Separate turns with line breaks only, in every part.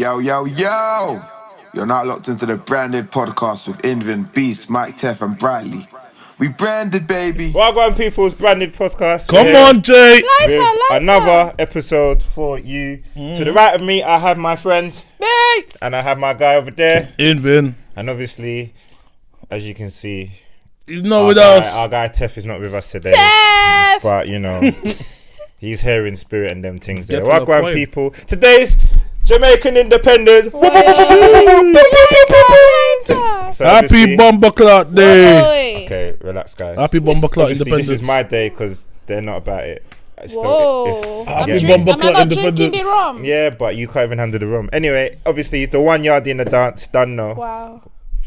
Yo, yo, yo! You're now locked into the branded podcast with Invin, Beatz, Mike, Teff, and Bradley. We branded, baby.
Welcome, people's branded podcast.
Come on, Jay.
With another episode for you. To the right of me, I have my friend
Beatz,
and I have my guy over there.
Invin.
And obviously, as you can see,
He's not with us.
Our guy Teff is not with us today.
Teff!
But you know, he's here in spirit and them things there.
Get to the
Welcome,
point.
people. Today's Jamaican Independence. So
Happy
obviously-
Bomber Clock Day.
Okay, relax, guys.
Happy Bomber Clock
Obviously,
Independence.
this is my day because they're not about it. It's
Whoa.
Happy
yeah.
Bomber
Am I
Clock
not drinking
Independence.
the rum?
Yeah, but you can't even handle the rum. Anyway, obviously, the 1 yard in the dance, done now.
Wow.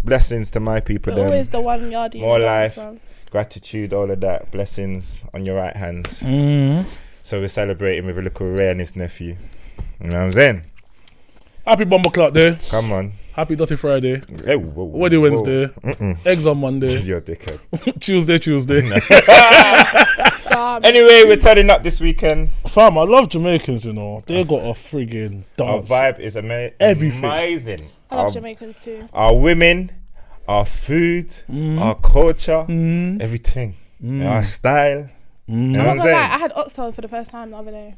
Blessings to my people.
There's
Then.
always the 1 yard.
More life, gratitude, all of that. Blessings on your right hands. So we're celebrating with a little Ray and his nephew. You know what I'm saying?
Happy Bomber Clock Day.
Come on.
Happy Dirty Friday.
Hey, whoa,
Wedding Wednesday. Eggs on Monday.
You're a dickhead.
Tuesday.
Anyway, we're turning up this weekend.
Fam, I love Jamaicans, you know. They got a friggin'
Our
dance.
vibe is
Everything.
amazing.
I love Jamaicans too.
Our women, our food, our culture, everything. Our style. You know what I'm
I'm not gonna lie,
saying?
I had oxtail for the first time the other day.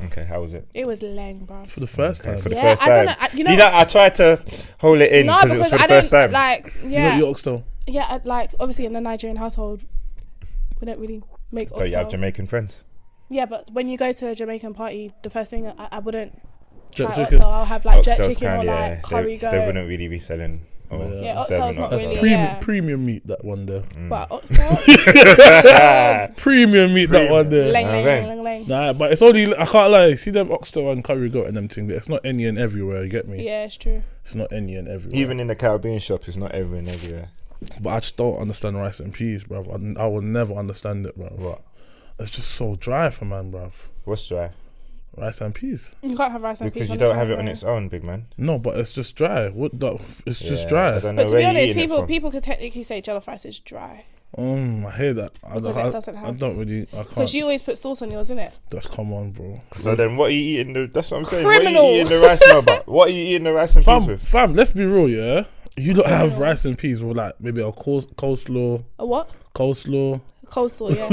Okay, how was it?
It was lame, bro.
For the first time.
For the
Yeah,
first
I
time.
don't know, you know-
See that? I tried to hold it in
No,
because it was
because
for
I
the first
don't
time.
like.
You
Yeah,
got your oxtail.
yeah. Like obviously in the Nigerian household, we don't really make
But you have
oxtail.
Jamaican friends.
Yeah, but when you go to a Jamaican party, the first thing I wouldn't try
Jerk chicken.
oxtail. I'll have like jerk
Oxtail's
chicken or
kind,
like curry
they
goat.
wouldn't really be selling.
Yeah, oxtail's not really.
Premium,
Yeah.
premium meat, that one there.
But oxtail,
Premium meat, that one there.
lang,
Okay.
lang, lang, lang.
Nah, but it's only, I can't lie, see them oxtail and curry goat and them thing there. It's not any and everywhere, you get me?
Yeah, it's true.
It's not any and everywhere.
Even in the Caribbean shops, it's not everywhere.
But I just don't understand rice and peas, bruv. I will never understand it, bruv.
What?
It's just so dry for man, bruv.
What's dry?
Rice and peas.
You can't have rice and peas
Because you
on
don't
its
have it
own,
on
though.
its own, big man.
No, but it's just dry. It's just
Yeah,
dry.
I don't know
But to
where
be
you're
honest,
eating it from.
people could technically say jollof rice is dry
I hear that.
Because it doesn't
I
have-
don't really. I
because
can't.
you always put sauce on yours, innit?
Just come on, bro.
So then what are you eating? That's what I'm saying.
Criminal.
What are you eating the rice now about? What are you eating the rice and peas with?
Fam, let's be real, yeah. You don't have rice and peas with like maybe a coleslaw,
A what?
coleslaw,
Coleslaw, yeah.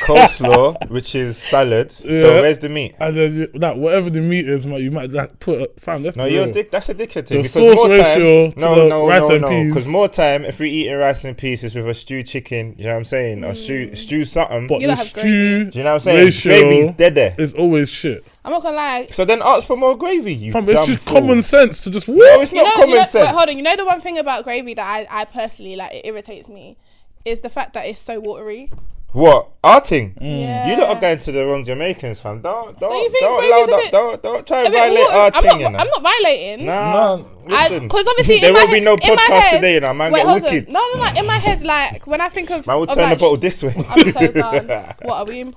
Coleslaw, which is salad. So
Yeah.
where's the meat?
and then like whatever the meat is, you might like put. Fam, let's
No,
be
you're
real.
a dick. That's a dickhead thing.
The
Because
sauce
more
ratio
time,
to the rice and peas.
Because more time, if we're eating rice and peas, it's with a stewed chicken. You know what I'm saying? Or stew something.
But
You
the
don't have
stew
Do you know what I'm saying?
ratio
Gravy's dead there.
is always shit.
I'm not gonna lie.
So then ask for more gravy. You
Fam, it's
dumb
just
fool.
common sense to just
No,
what?
it's not common sense.
Wait, hold on. You know the one thing about gravy that I personally like, it irritates me, is the fact that it's so watery.
What? Arting?
Yeah.
You lot are going to the wrong Jamaicans, fam. Don't
you think
allow
gravy's a
that.
bit-
Don't try
A
and
bit
violate
watery.
arting, you know.
I'm not violating.
Nah, listen.
Because obviously
there
in my
won't be
head,
no
in my
podcast
head,
today, you know. Man,
wait,
get
hold on.
wicked.
No. In my head, like when I think of,
Man, we'll
of
turn the
like,
bottle this way.
I'm so done. What are we in?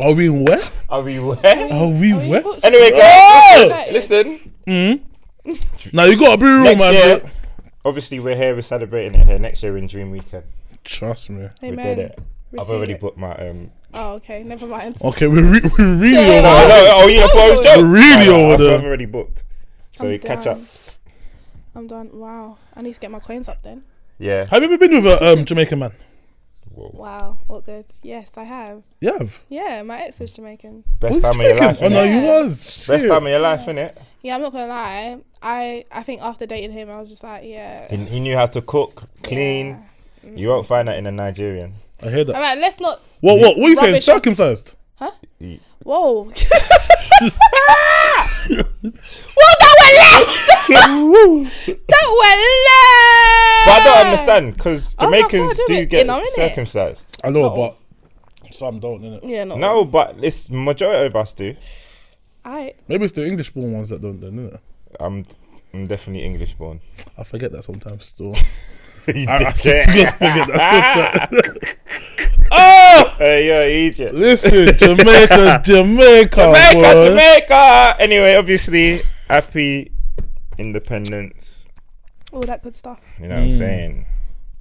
Are we in where?
Are we where?
Are we where?
Anyway,
Oh!
guys, listen.
Now you gotta be real,
Next
man.
year, obviously we're here. We're celebrating it here. Next year in Dream Weekend,
Trust me.
we
Amen.
did it. I've
Receive
already
it.
booked my
Oh, okay. Never mind.
Okay, we're really
Yeah,
over
no,
there.
Oh, you know, for joke.
We're really over
I've
there.
already booked. So
I'm
we catch up.
done. I'm done. Wow. I need to get my coins up then.
Yeah.
Have you ever been with a Jamaican man?
Wow. What good? Yes, I have.
You have.
Yeah, my ex is Jamaican.
Best
Was
time of your
Jamaican?
life,
Oh no,
innit?
you
Yeah.
was.
Best
Shit.
time of your life, innit?
Yeah, I'm not gonna lie. I think after dating him, I was just like, yeah.
He knew how to cook, clean. You won't find that in a Nigerian.
I hear that.
All right, let's not.
What are you saying?
Rubbish.
Circumcised?
Huh?
He-
Whoa. Whoa, that went left. That went left.
But I don't understand because
Oh my
Jamaicans
God,
do
innit?
get
You know, innit?
circumcised.
I know,
No.
but some don't, innit?
Yeah, no.
No, but it's majority of us do.
Maybe it's the English-born ones that don't, then, innit?
I'm definitely English born.
I forget that sometimes still.
You
I
dickhead.
forget that.
Hey, yo, Egypt.
Listen, Jamaica, boy.
Jamaica. Anyway, obviously, happy independence.
All that good stuff.
You know what I'm saying?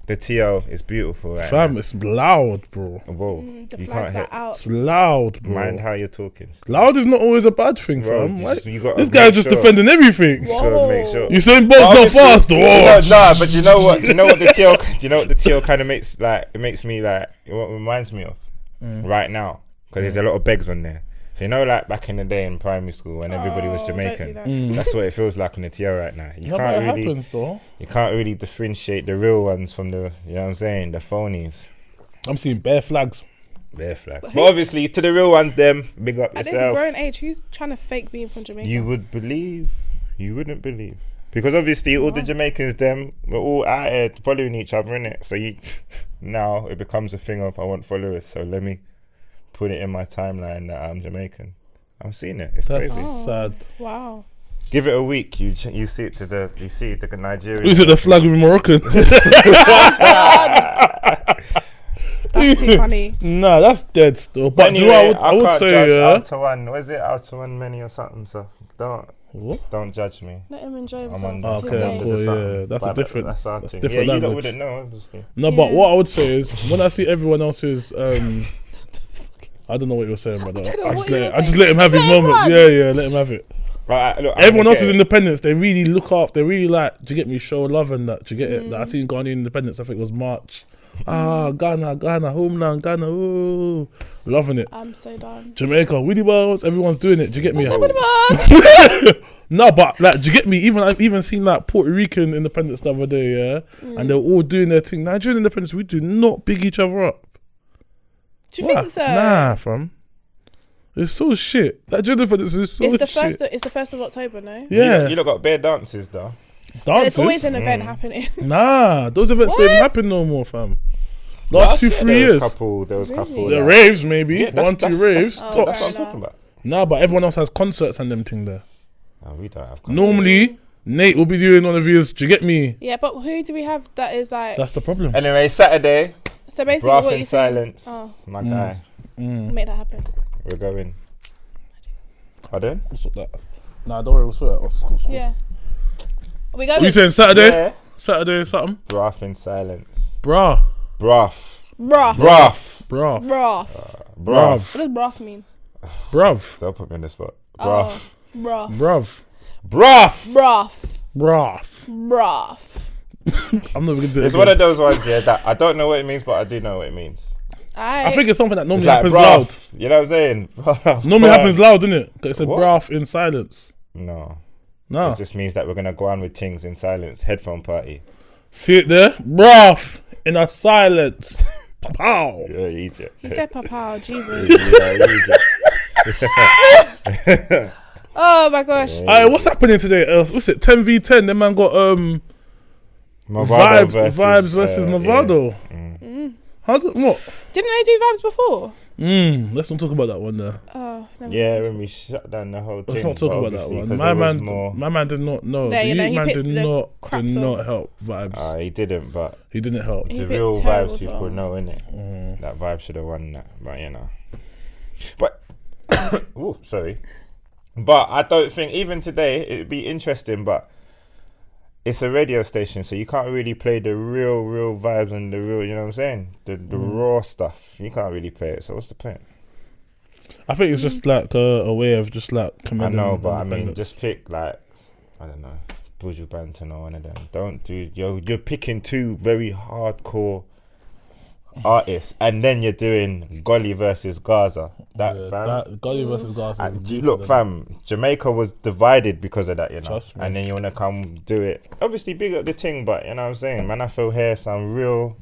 The TL is beautiful, right?
Fam, it's loud, bro.
Whoa,
The
you
flags
can't
are out.
It's loud, bro.
mind how you're talking.
Loud is not always a bad thing,
Bro,
fam.
you gotta
This guy's
make
just
sure.
defending everything.
So make sure.
You saying Bolt's not
Obviously,
fast? Oh,
but you know what? Do you know what the TL? Do you know what the TL kind of makes like? It makes me like. What reminds me of right now, because there's a lot of begs on there. So you know, like back in the day in primary school when everybody was Jamaican.
Don't do that.
That's what it feels like on the TL right now. You
no, but
can't
it
really,
happens, though.
you can't really differentiate the real ones from the, you know what I'm saying, the phonies.
I'm seeing bare flags.
Bare flags. But obviously, to the real ones, them big up
At this
yourself.
grown age, who's trying to fake being from Jamaica?
You would believe, you wouldn't believe, because obviously all the Jamaicans, them, we're all out here following each other, innit? So you now it becomes a thing of I want followers, so let me put it in my timeline that I'm Jamaican. I'm seeing it. It's
That's
crazy.
sad.
Wow.
Give it a week, you see it to the Nigerian.
Is it the flag with Moroccan?
That's too funny.
Nah, that's dead still. But
Anyway,
do you know, I would
can't
say,
judge
yeah.
Outer One. What is it? Outer One many or something. So don't judge me.
Let him enjoy
I'm
himself.
on
It's his
Okay,
day.
cool, yeah. That's a different.
That's our
That's
thing.
different
Yeah, you
language.
wouldn't know, obviously.
No, but
Yeah.
what I would say is when I see everyone else's, I don't know what you were saying, brother.
don't know
I
what
just
you
let,
were
I just
saying.
let him have his
Just let him
moment.
run.
Yeah, let him have it.
But look,
Everyone else's independence, they really look after. They really like. Do you get me? Show love and that. Do you get it? Like, I seen Ghanaian Independence. I think it was March. Ghana, homeland, Ghana. Ooh, loving it.
I'm so done.
Jamaica, Willy Wells. Everyone's doing it. Do you get me?
What?
No, but like, do you get me? I've even seen like Puerto Rican Independence the other day, yeah, and they're all doing their thing. Nigerian Independence, we do not big each other up.
Do you think so?
Nah, fam. It's so shit. Nigerian Independence is so
It's the
shit.
first. It's the 1st of October, no?
Yeah,
You lot got bare dances though.
dances.
There's always an event happening.
Nah, those events don't even happen no more, fam. Last
year
2-3
there
years.
There was couple.
The
like-
raves, maybe.
Yeah, that's-
1-2
that's-
raves.
That's,
Oh,
that's what I'm
fair
talking about.
Nah, but everyone else has concerts and them thing there.
No, we don't have concerts.
Normally, Nate will be doing one of his. Do you get me?
Yeah, but who do we have that is like?
That's the problem.
Anyway, Saturday,
So basically,
Breath
what
in
you saying?
silence.
Oh,
My guy,
make that happen.
we're going. Pardon?
We'll sort that. Nah, don't worry, we'll sort it out. It's cool.
Yeah. Are we
What
going?
you saying, Saturday?
Yeah.
Saturday something?
Breath in silence.
Bruh.
Breath.
Broth.
Breath.
Bruh.
Broth.
Breath.
What does broth mean?
Bruv.
Don't put me on the spot.
Oh.
Breath.
Broth.
Bruv.
Breath.
Broth.
Bruv.
Broth.
I'm not gonna do it.
It's
again.
one of those ones, yeah, that I don't know what it means, but I do know what it means.
I think it's something that
It's
normally
like
happens loud.
breath. You know what I'm saying?
Normally happens loud, doesn't it? 'Cause it's a
What?
breath in silence.
No.
No.
It just means that we're going to go on with things in silence. Headphone party.
See it there? Breath in a silence. Pow.
Yeah, Egypt.
He said papa, Jesus.
Yeah, Egypt.
Oh my gosh.
Alright, what's happening today? What's it? 10v10. Them man got
Mavado
vibes versus Mavado. How do, what?
Didn't they do vibes before?
Let's not talk about that one there.
Oh, never
Yeah, when we shut down the whole thing.
Let's not talk
but
about that
obviously,
one.
'cause
My
there was
man,
more-
my man did not know.
There,
The
you know,
youth
he
man
picked
did
the crap
not
songs.
help vibes.
He didn't, but
He didn't help.
He
the
picked
real
terrible
vibes people
songs.
know, innit? That vibe should have won that, but you know. But, ooh, sorry. But I don't think, even today, it'd be interesting, but it's a radio station, so you can't really play the real vibes and the real, you know what I'm saying? The raw stuff. You can't really play it, so what's the point?
I think it's just like a way of just like
I
commending.
know, but I mean,
independence.
just pick like, I don't know, Buju Banton or one of them. Don't do, you're picking two very hardcore artists, and then you're doing Golly versus Gaza.
Gotti versus Gaza.
And look, fam, Jamaica was divided because of that, you know.
Trust me.
And then you wanna come do it. Obviously, big up the thing, but you know what I'm saying, man. I feel here some real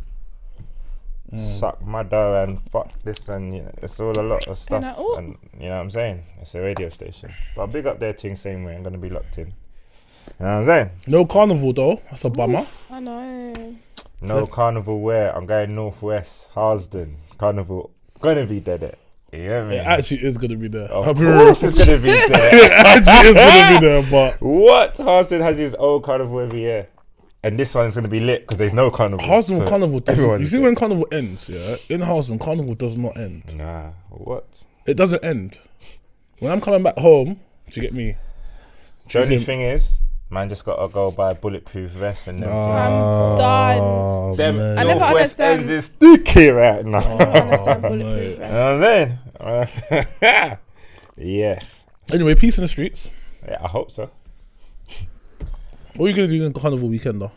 suck my dough and fuck this, and you know, it's all a lot of stuff. And you know what I'm saying. It's a radio station, but big up their thing same way. I'm gonna be locked in. You know what I'm saying?
No carnival though. That's a bummer.
I know.
No carnival where I'm going northwest, Harsden. Carnival gonna be dead. It. You know what I mean?
It actually is gonna be there.
Of
I'll be
course
real.
it's gonna be there.
It actually is gonna be there, but
What? Harsden has his own carnival every year. And this one's going to be lit because there's no carnival.
Harsden Carnival.
everyone's
You see
there.
when Carnival ends, yeah? In Harsden, Carnival does not end.
Nah, what?
It doesn't end. When I'm coming back home, do you get me?
The only thing is, Man just gotta go buy bulletproof vests and them.
I'm done.
Them
man.
I never
Northwest
understand.
ends is sticky right now.
I don't understand bulletproof
You
vests.
know what I'm saying? Yeah.
Anyway, peace in the streets.
Yeah, I hope so.
What are you gonna do in Carnival weekend though?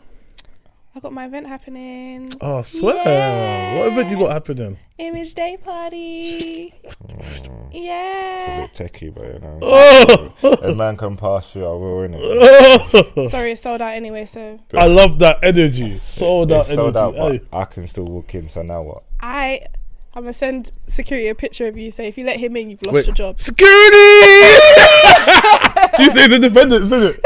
I got my event happening.
Oh, I swear.
Yeah.
What event you got happening?
Image Day party.
It's a
Yeah.
bit techie, but you know. A man can pass through, I will, innit?
Sorry, it's sold out anyway, so
I love that energy. Sold out
It's sold out,
energy.
but I can still walk in, so now what?
I'm gonna send security a picture of you. Say if you let him in, you've lost your job.
Security! She says independence, isn't it?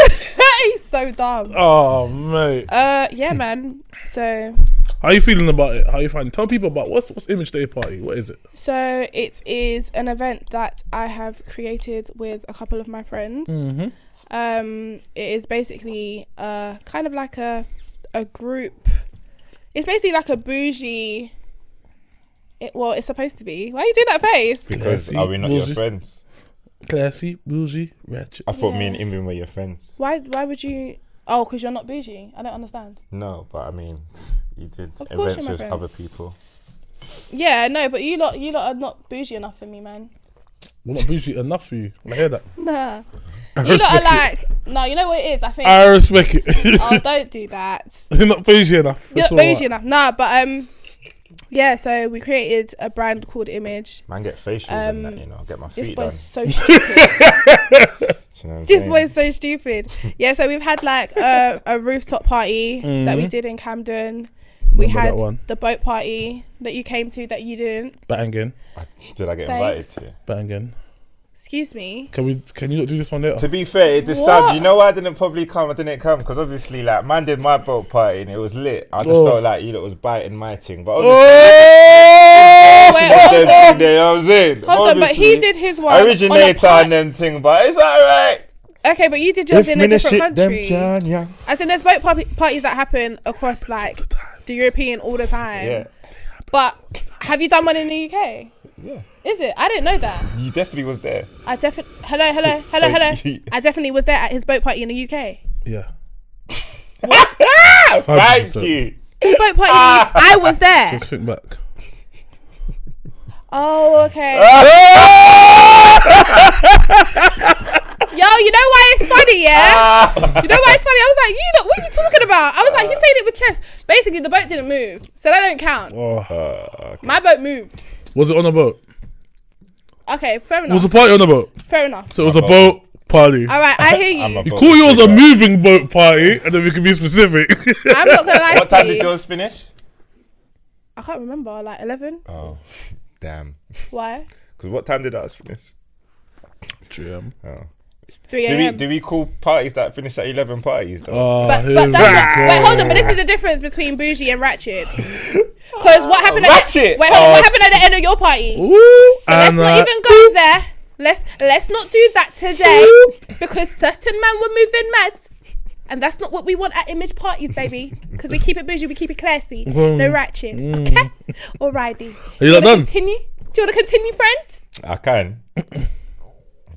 He's so dumb.
Oh, mate.
Yeah, man. So
How you feeling about it? How you finding? Tell people about what's Image Day Party. What is it?
So it is an event that I have created with a couple of my friends. It is basically kind of like a group. It's basically like a bougie. It's supposed to be. Why are you doing that face?
Because
Classy,
are we not
bougie.
your friends?
Classy, bougie, ratchet.
I thought me and Invin were your friends.
Why would you? Oh, because you're not bougie. I don't understand.
No, but I mean, you did
Of course
events
you're my
with
friends.
other people.
Yeah, no, but you lot are not bougie enough for me, man.
We're not bougie enough for you. I hear that.
Nah.
I
You lot are
respect it.
like, no, you know what it is? I think.
I respect it.
Oh, don't do that.
You're not bougie enough.
You're
That's
not
all
bougie
right.
enough. Nah, but yeah. So we created a brand called Image.
Man, get facials and that, you know, get my
This
feet done.
boy's so stupid.
You know what I'm
This
saying?
boy's so stupid. Yeah. So we've had like a rooftop party that we did in Camden. We
Remember
had
that one.
the boat party that you came to that you didn't.
Banging,
Did I get
Thanks.
invited to?
banging.
Excuse me.
Can you not do this one later?
To be fair, it just
What?
sounded. You know why I didn't probably come? I didn't come because obviously, like, man did my boat party and it was lit. I just
Oh.
felt like you lot was biting my thing, but obviously,
Oh!
Wait,
that's
hold
them
on.
thing there, you know what I'm saying?
Hold on, but he
Obviously,
did his one.
originator and them thing, but it's alright.
Okay, but you did yours in a different country.
yeah.
As in, there's boat parties that happen across like the European all the time.
Yeah,
But have you done one in the UK?
yeah.
Is it? I didn't know that.
You definitely was there.
I definitely. Hello.
you-
I definitely was there at his boat party in the UK.
Yeah.
Thank
100%.
you.
His boat party. I was there.
Just think back.
Oh, okay. Yo, you know why it's funny, yeah? You know why it's funny? I was like, what are you talking about? I was like, he's saying it with chest. Basically, the boat didn't move, so that don't count.
Oh.
My boat moved.
Was it on a boat?
Okay, fair
Was
enough.
the party on a boat?
Fair enough.
So it was a boat party.
All right, I hear
I'm
you.
a
You
boat
call yours a
figure.
moving boat party, and then we can be specific.
I'm not gonna lie
What
to
time
you.
did yours finish?
I can't remember, like 11.
Oh, damn.
Why?
Because what time did ours finish?
3
Oh.
3 a.m.
Do we call parties that finish at 11 parties though?
Oh,
But
here
that's
we
not,
go.
wait, hold on. But this is the difference between bougie and ratchet. Because what happened?
Ratchet?
Wait, hold on. What happened at the end of your party?
Ooh,
So let's not even go there. Let's not do that today because certain men were moving mad, and that's not what we want at image parties, baby. Because we keep it bougie, we keep it classy, no ratchet. Okay, alrighty.
Are you not done?
Continue. Do you want to continue, friend?
I can.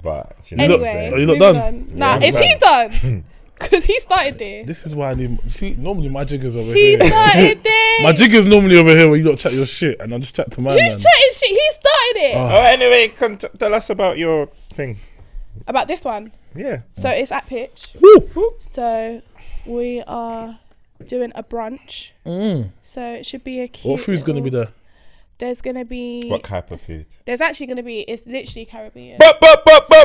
But you know what I'm
Anyway,
saying?
Are you not
moving
done?
on. Nah,
I'm
is he done? Because he started there.
This is why I need. See, normally my jigger's over
He
here.
started there.
My jigger's normally over here where you don't chat your shit, and I just chat to my man.
Who's chatting shit? He started it.
Oh.
Oh, anyway, tell us about your thing.
About this one.
Yeah.
So it's at Pitch.
Woo.
So we are doing a brunch. So it should be a cute.
What food's gonna be there?
There's gonna be.
What type of food?
There's actually gonna be. It's literally Caribbean.
It's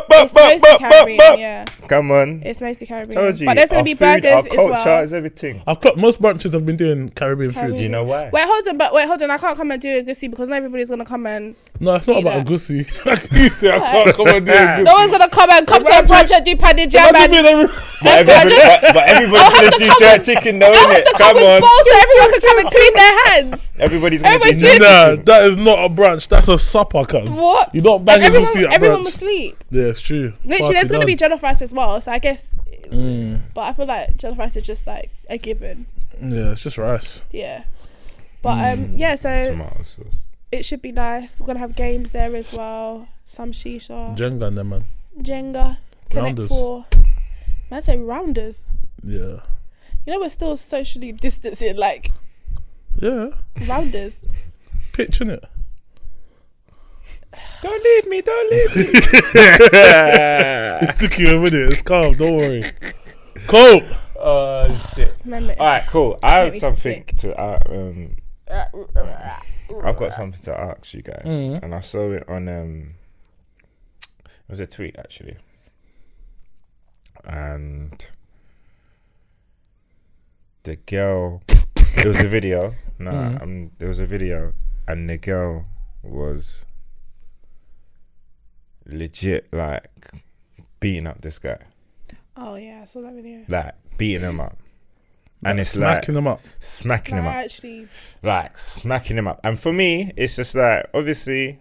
It's mostly Caribbean. Yeah.
Come on.
It's mostly Caribbean.
Told you.
But there's gonna
our
be
food,
burgers
our
as
culture
well.
is everything.
Most brunches have been doing Caribbean food.
Do you know why?
Wait, hold on. I can't come and do a goosey because not everybody's gonna come and.
No, it's not
Eat
about a
that.
goosey. Like you say, I can't come and do a goosey.
No one's gonna come to a brunch and do padded jam
Imagine
and.
being every-
But everybody's gonna do jerk chicken though,
I have
innit?
to come
Come
with
on.
bowls so everyone can come and clean their hands.
Everybody's gonna
Everybody
do
did.
jerk
Nah,
chicken.
that is not a brunch. That's a supper, cuz.
What?
You don't bang
And
a goosey at
everyone
brunch.
was asleep.
Yeah, it's true.
Literally,
Party
there's gonna be
done.
jollof rice as well. So I guess. But I feel like jollof rice is just like a given.
Yeah, it's just rice.
Yeah. But yeah, so
Tomato sauce.
it should be nice. We're gonna have games there as well. Some shisha,
Jenga and them, man.
Jenga, Connect
Rounders.
4. Man, say rounders.
Yeah.
You know, we're still socially distancing, like,
Yeah.
rounders.
Pitch, innit?
Don't leave me.
It took you a minute. It's calm. Don't worry. Cool.
Oh shit.
Remember,
All right, cool. I
Make
have
me
something
sick.
to. I've got something to ask you guys, and I saw it on. It was a tweet actually, and the girl. It was a video. There was a video, and the girl was legit like beating up this guy.
Oh yeah, I saw that video.
Like beating him up. And it's
smacking them up.
smacking him up.
Actually,
Like smacking him up. And for me, it's just like, obviously,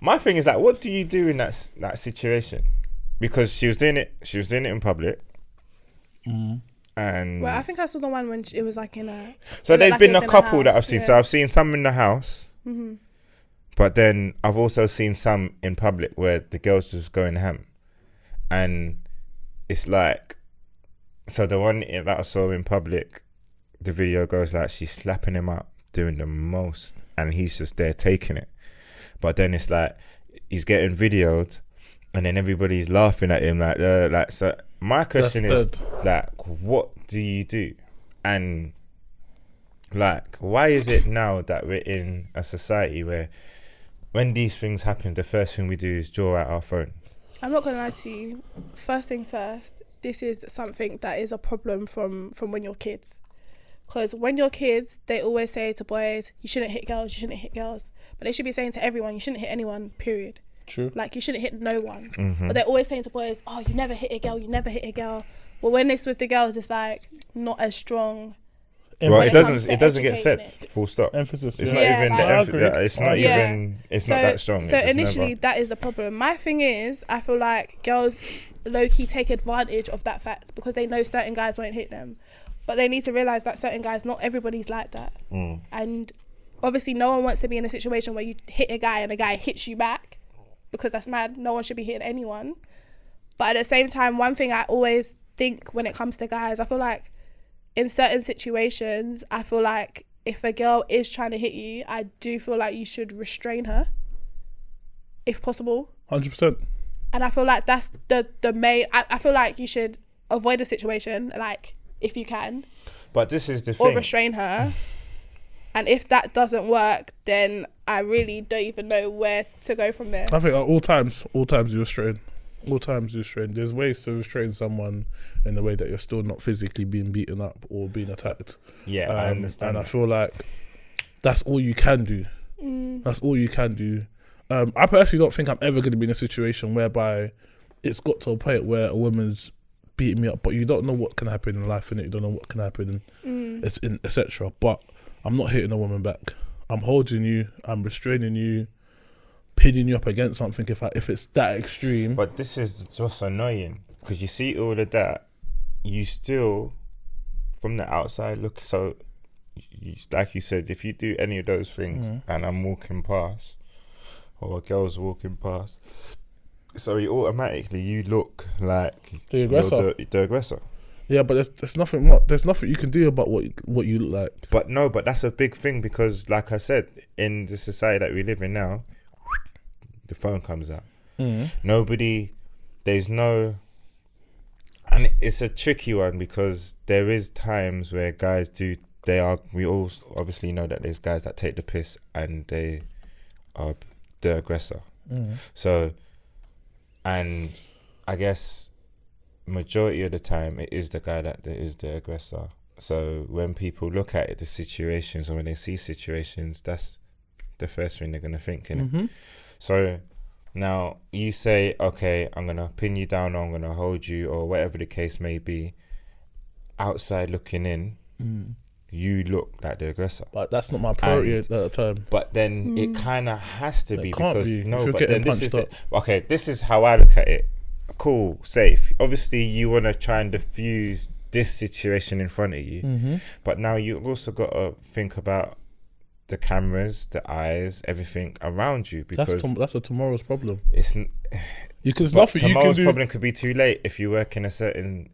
my thing is like, what do you do in that situation? Because she was doing it in public. And
well, I think I saw the one when it was like in a.
so there's
like
been
it was
a
in
couple that
house,
I've seen.
yeah.
So I've seen some in the house, but then I've also seen some in public where the girls just going ham, and it's like, so the one that I saw in public, the video goes like she's slapping him up, doing the most, and he's just there taking it. But then it's like he's getting videoed, and then everybody's laughing at him like so. My question is like, what do you do? And like, why is it now that we're in a society where when these things happen, the first thing we do is draw out our phone?
I'm not gonna lie to you. First things first, this is something that is a problem from when you're kids. Because when you're kids, they always say to boys, you shouldn't hit girls, you shouldn't hit girls. But they should be saying to everyone, you shouldn't hit anyone, period.
True.
Like, you shouldn't hit no one. But they're always saying to boys, oh, you never hit a girl, you never hit a girl. But when it's with the girls, it's like not as strong.
Well,
when
it
it comes
doesn't
to
get said.
educating
Full stop.
Emphasis.
It's
yeah.
not
Yeah,
even
like-
the
I
emphasis.
agree.
It's not
Yeah.
even. It's not that strong.
So
It's just
initially,
never.
that is the problem. My thing is, I feel like girls low-key take advantage of that fact because they know certain guys won't hit them. But they need to realise that certain guys, not everybody's like that. And obviously no one wants to be in a situation where you hit a guy and a guy hits you back, because that's mad. No one should be hitting anyone. But at the same time, one thing I always think when it comes to guys, I feel like in certain situations, I feel like if a girl is trying to hit you, I do feel like you should restrain her, if possible.
100%.
And I feel like that's the main. I feel like you should avoid the situation, like, if you can,
But this is the
or
thing.
restrain her. And if that doesn't work, then I really don't even know where to go from there.
I think at all times you restrain. All times you restrain. There's ways to restrain someone in the way that you're still not physically being beaten up or being attacked.
Yeah, I understand.
And I feel like that's all you can do. That's all you can do. I personally don't think I'm ever going to be in a situation whereby it's got to a point where a woman's beating me up, but you don't know what can happen in life, innit? You don't know what can happen, etc. But I'm not hitting a woman back. I'm holding you. I'm restraining you, pinning you up against something. If it's that extreme.
But this is just annoying because you see all of that, you still, from the outside look. So, like you said, if you do any of those things and I'm walking past, or a girl's walking past, so automatically you look like
The aggressor.
you're the aggressor.
Yeah, but there's nothing you can do about what you look like.
But that's a big thing because, like I said, in the society that we live in now, the phone comes out. There's no, and it's a tricky one because there is times where guys we all obviously know that there's guys that take the piss and they are the aggressor. So, and I guess majority of the time it is the guy that is the aggressor. So when people look at it, the situations, or when they see situations, that's the first thing they're going to think, innit? So now you say, okay, I'm going to pin you down, or I'm going to hold you, or whatever the case may be. Outside looking in, you look like the aggressor.
But that's not my priority at the time.
But then it kind of has to be
can't
because
be. If
no.
you're
But
getting
then this is
punched
okay. This is how I look at it. Cool, safe. Obviously, you want to try and diffuse this situation in front of you, but now you also got to think about the cameras, the eyes, everything around you, because
That's a tomorrow's problem.
it's
There's
but
nothing you can
tomorrow's
do.
problem could be too late if you work in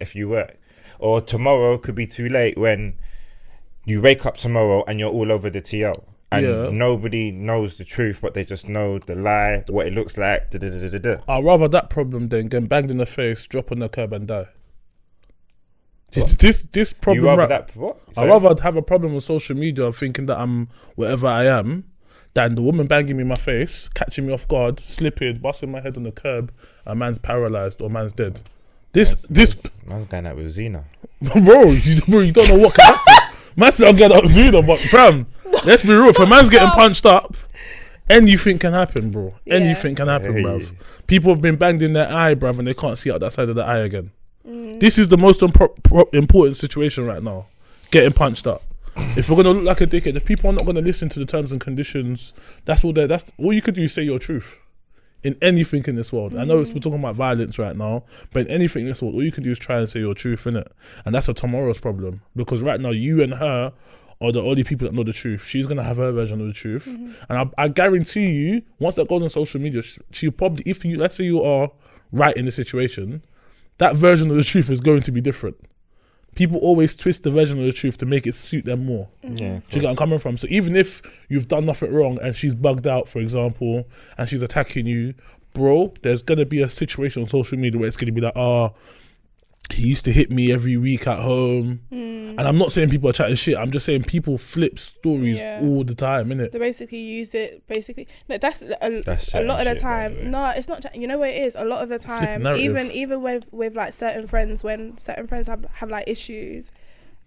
if you work Or tomorrow could be too late when you wake up tomorrow and you're all over the TL. And nobody knows the truth, but they just know the lie, what it looks like.
I'd rather that problem than getting banged in the face, drop on the curb and die. This problem.
You rather that what?
I'd rather have a problem with social media thinking that I'm whatever I am than the woman banging me in my face, catching me off guard, slipping, busting my head on the curb, a man's paralysed or man's dead.
Man's going out with Zena.
bro, you don't know what can happen. Man's not getting out with Zena, but fam, let's be real. If a man's getting punched up, anything can happen, bro. Anything can happen, bruv. People have been banged in their eye, bruv, and they can't see out that side of the eye again. This is the most important situation right now. Getting punched up. If we're gonna look like a dickhead, if people are not gonna listen to the terms and conditions, that's all you could do is say your truth. In anything in this world. I know we're talking about violence right now, but in anything in this world, all you can do is try and say your truth, innit? And that's a tomorrow's problem. Because right now, you and her are the only people that know the truth. She's going to have her version of the truth. And I guarantee you, once that goes on social media, she'll probably, let's say you are right in the situation, that version of the truth is going to be different. People always twist the version of the truth to make it suit them more.
Yeah,
do you get where I'm coming from? So even if you've done nothing wrong and she's bugged out, for example, and she's attacking you, bro, there's going to be a situation on social media where it's going to be like, he used to hit me every week at home. And I'm not saying people are chatting shit. I'm just saying people flip stories all the time, innit?
They basically use it, No, that's a lot of the time. No, it's not. You know what it is? A lot of the time, even with like certain friends, when certain friends have like issues,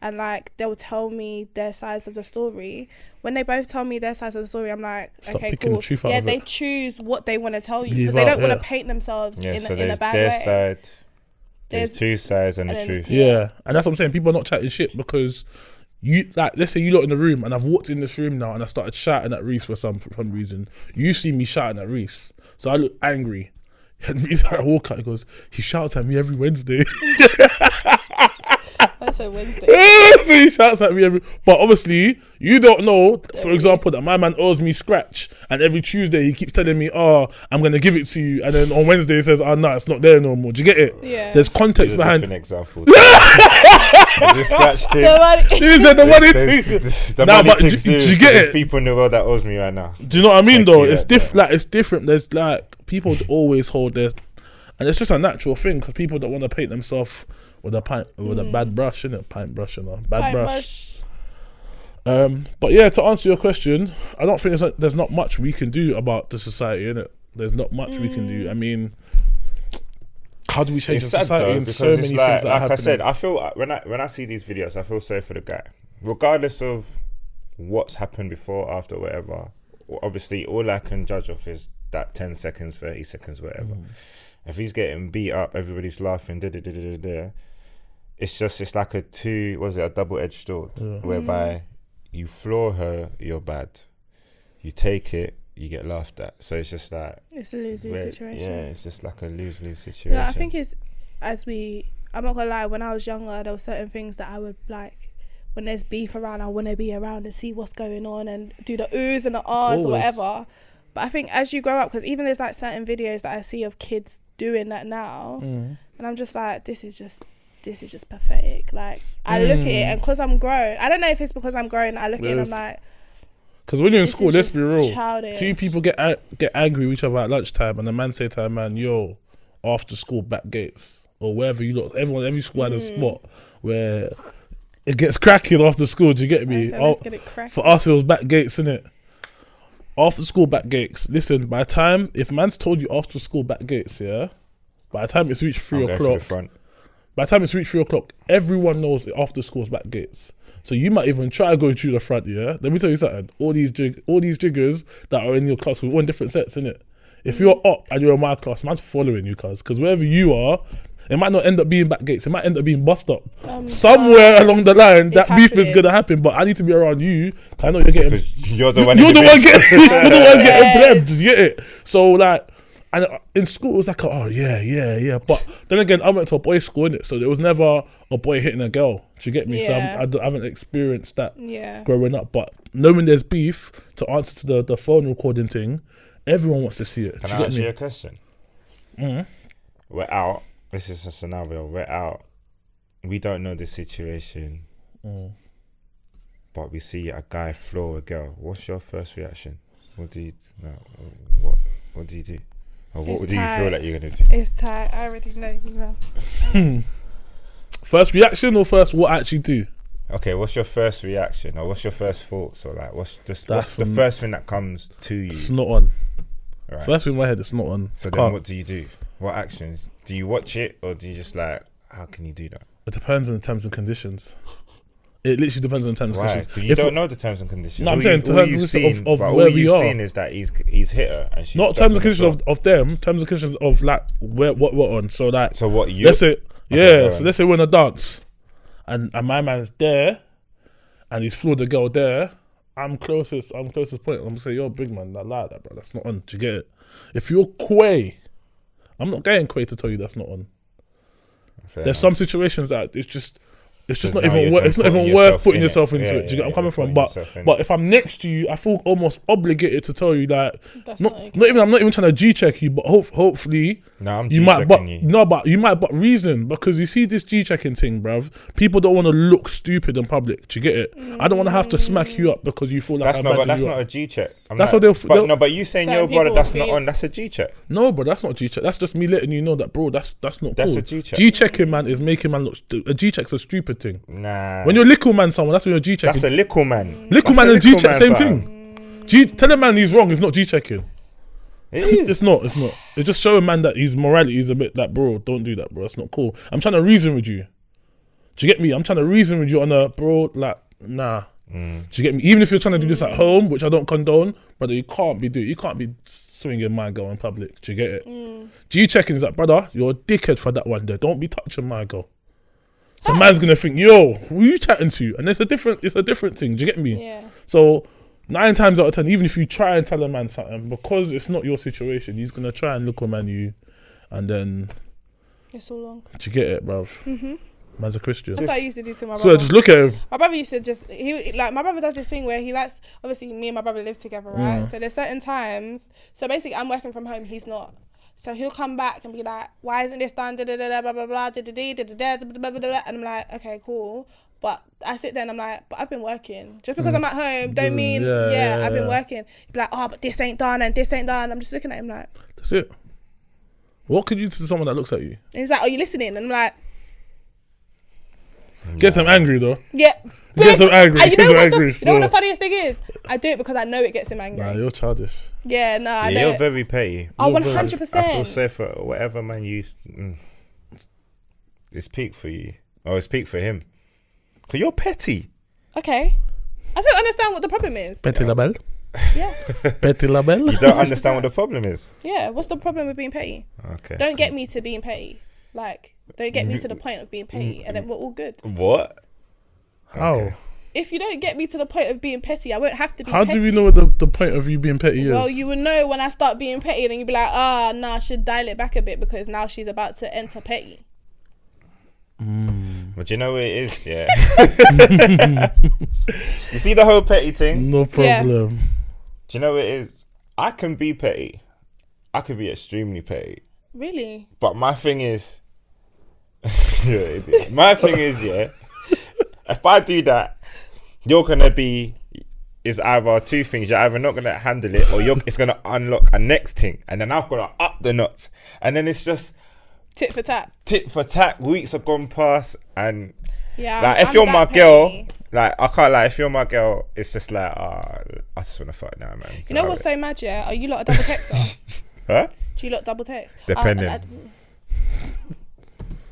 and like they'll tell me their sides of the story. When they both tell me their sides of the story, I'm like, okay, cool. Yeah, they choose what they want to tell you because they don't want to paint themselves in a bad way.
Side. There's two sides and the truth.
Yeah, and that's what I'm saying. People are not chatting shit because you, like, let's say you lot in the room and I've walked in this room now and I started shouting at Reese for some reason. You see me shouting at Reese, so I look angry. And Reese, I walk out and goes, he shouts at me every Wednesday.
That's a Wednesday.
He shouts at me but obviously you don't know, for example, that my man owes me scratch and every Tuesday he keeps telling me, I'm gonna give it to you, and then on Wednesday he says, no, it's not there no more. Do you get it?
Yeah.
There's context behind.
Different example. The scratch thing.
The money thing.
The money thing.
Do you get it?
People in the world that owes me right now.
Do you know what I mean? Though it's different. Like it's different. There's like people always hold their, and it's just a natural thing because people don't want to paint themselves with a bad brush, innit? Pint brush, bad brush. But yeah, to answer your question, I don't think there's not much we can do about the society, innit? There's not much we can do. I mean, how do we change the society in so many things that are happening?
Like I said, I feel when I see these videos, I feel sorry for the guy, regardless of what's happened before, after, whatever. Obviously, all I can judge off is that 10 seconds, 30 seconds, whatever. If he's getting beat up, everybody's laughing, it's like a double-edged sword, whereby you floor her, you're bad. You take it, you get laughed at. So it's just like,
it's a lose-lose situation.
Yeah, it's just like a lose-lose situation.
Yeah, I think it's I'm not gonna lie, when I was younger, there were certain things that I would like. When there's beef around, I want to be around and see what's going on and do the oohs and the ahs or whatever. But I think as you grow up, because even there's like certain videos that I see of kids doing that now, and I'm just like, this is just pathetic. Like, I look at it, and because I'm grown, I don't know if it's because I'm grown, I look at it and I'm like,
because when you're in school, let's be real,
childish.
Two people get angry with each other at lunchtime, and the man say to a man, yo, after school back gates, or wherever you look, every school had a spot where it gets cracking after school. Do you get me? For us, it was back gates, innit? After school back gates. Listen, by the time, if man's told you after school back gates, by the time it's reached 3 o'clock, by the time it's reached 3 o'clock, everyone knows after school's back gates. So you might even try going through the front, Let me tell you something. All these jiggers that are in your class, we're all in different sets, innit? If you're up and you're in my class, man's following you, cuz. Because wherever you are, it might not end up being back gates. It might end up being bus stop. Somewhere along the line, that beef is going to happen. But I need to be around you. I know you're getting...
You're the one
getting blamed. You get it? So, like... And in school, it was like, yeah. But then again, I went to a boys' school, innit? So there was never a boy hitting a girl. Do you get me?
Yeah.
So I haven't experienced that growing up. But knowing there's beef, to answer to the phone recording thing, everyone wants to see it.
Can I ask you a question? We're out. This is a scenario. We're out. we don't know the situation, but we see a guy floor a girl. What's your first reaction? What do you what do you do? Or what do you feel like you're gonna do?
It's tight. I already know you know.
First reaction or first what I actually do?
Okay, what's your first reaction, or what's your first thoughts, or like what's the first thing that comes to you?
It's not on.
Right.
First thing in my head, it's not on.
So then, what do you do? What actions do you watch it, or do you just like? How can you do that?
It depends on the terms and conditions. It literally depends on the terms and
Why?
conditions.
You don't know the terms and conditions.
No, I'm saying terms and conditions of where we are.
All you've seen is that he's hit her, and she's
not terms and conditions of them. Terms and conditions of like what we're on. So like,
so what you?
Let's say So let's say we're in a dance, and my man's there, and he's floored the girl there. I'm closest point. I'm gonna say, yo, big man, that like that, bro. That's not on. Do you get it? If you're Quay, I'm not getting Quay to tell you that's not on. There's some situations that it's just not even worth putting yourself into it. Do you get where I'm coming from? But if I'm next to you, I feel almost obligated to tell you that I'm not even trying to G check you, but hopefully you might but reason, because you see this G checking thing, bruv. People don't want to look stupid in public. Do you get it? I don't want to have to smack you up because you feel like
that's not a G check.
That's what they'll.
But you saying yo brother, that's not on. That's a G check.
No, but that's not a G check. That's just me letting you know that, bro. That's not cool.
That's a G check.
G checking, man, is making man look. A G check's a stupid thing.
Nah.
When you're little man, someone, that's when you're G checking.
That's a little man.
Little man and G check, same thing. Tell a man he's wrong. It's not G checking.
It is.
It's not. It's just showing man that his morality is a bit like, bro, don't do that, bro. It's not cool. I'm trying to reason with you. Do you get me? I'm trying to reason with you on a, bro, like, nah. Do you get me? Even if you're trying to do this at home, which I don't condone, brother, you can't be swinging my girl in public. Do you get it? G checking is like, brother, you're a dickhead for that one there. Don't be touching my girl. So man's gonna think, yo, who you chatting to? And it's a different thing. Do you get me?
Yeah.
So 9 times out of 10, even if you try and tell a man something, because it's not your situation, he's gonna try and look at you, and then
it's all long.
Do you get it, bruv? Man's a Christian.
That's what I used to do to my brother.
So just look at him.
My brother used to my brother does this thing where he likes, obviously me and my brother live together, right? So there's certain times, so basically I'm working from home, he's not. So he'll come back and be like, why isn't this done? Da da da blah blah blah. Da da da da da blah blah blah. And I'm like, okay, cool. But I sit there and I'm like, but I've been working. Just because I'm at home, don't mean I've been working. He'd be like, oh, but this ain't done and this ain't done. I'm just looking at him like,
that's it. What could you do to someone that looks at you?
And he's like, are you listening? And I'm like,
get them angry though.
Yeah.
Get them angry.
You know what the funniest thing is? I do it because I know it gets him angry.
Nah, you're childish.
Yeah, no, I know.
You're very petty.
Oh, 100%.
I feel sorry for whatever man you. It's peak for you, or it's peak for him. Cause you're petty.
Okay. I don't understand what the problem is.
Petty label.
Yeah.
Petty label.
You don't understand what the problem is.
Yeah. What's the problem with being petty?
Okay.
Don't get me to being petty. Like, don't get me to the point of being petty, and then we're all good.
What?
How?
Okay.
If you don't get me to the point of being petty, I won't have to be
How
petty.
do we know what the point of you being petty is?
Well, you will know when I start being petty, and then you'll be like, I should dial it back a bit because now she's about to enter petty.
But you know what it is, yeah. You see the whole petty thing?
No problem.
Do you know what it is? I can be petty. I could be extremely petty.
Really?
But my thing is, if I do that, you're gonna be, is either two things. You're either not gonna handle it, or it's gonna unlock a next thing, and then I've got to up the notch, and then it's just
tit for tat.
Tit for tat. Weeks have gone past, and
yeah,
if you're my girl, like I can't lie. If you're my girl, it's just like, I just wanna fuck now, man.
You know what's so mad? Yeah, are you lot a double texter?
Huh?
Do you lot double text?
Depending.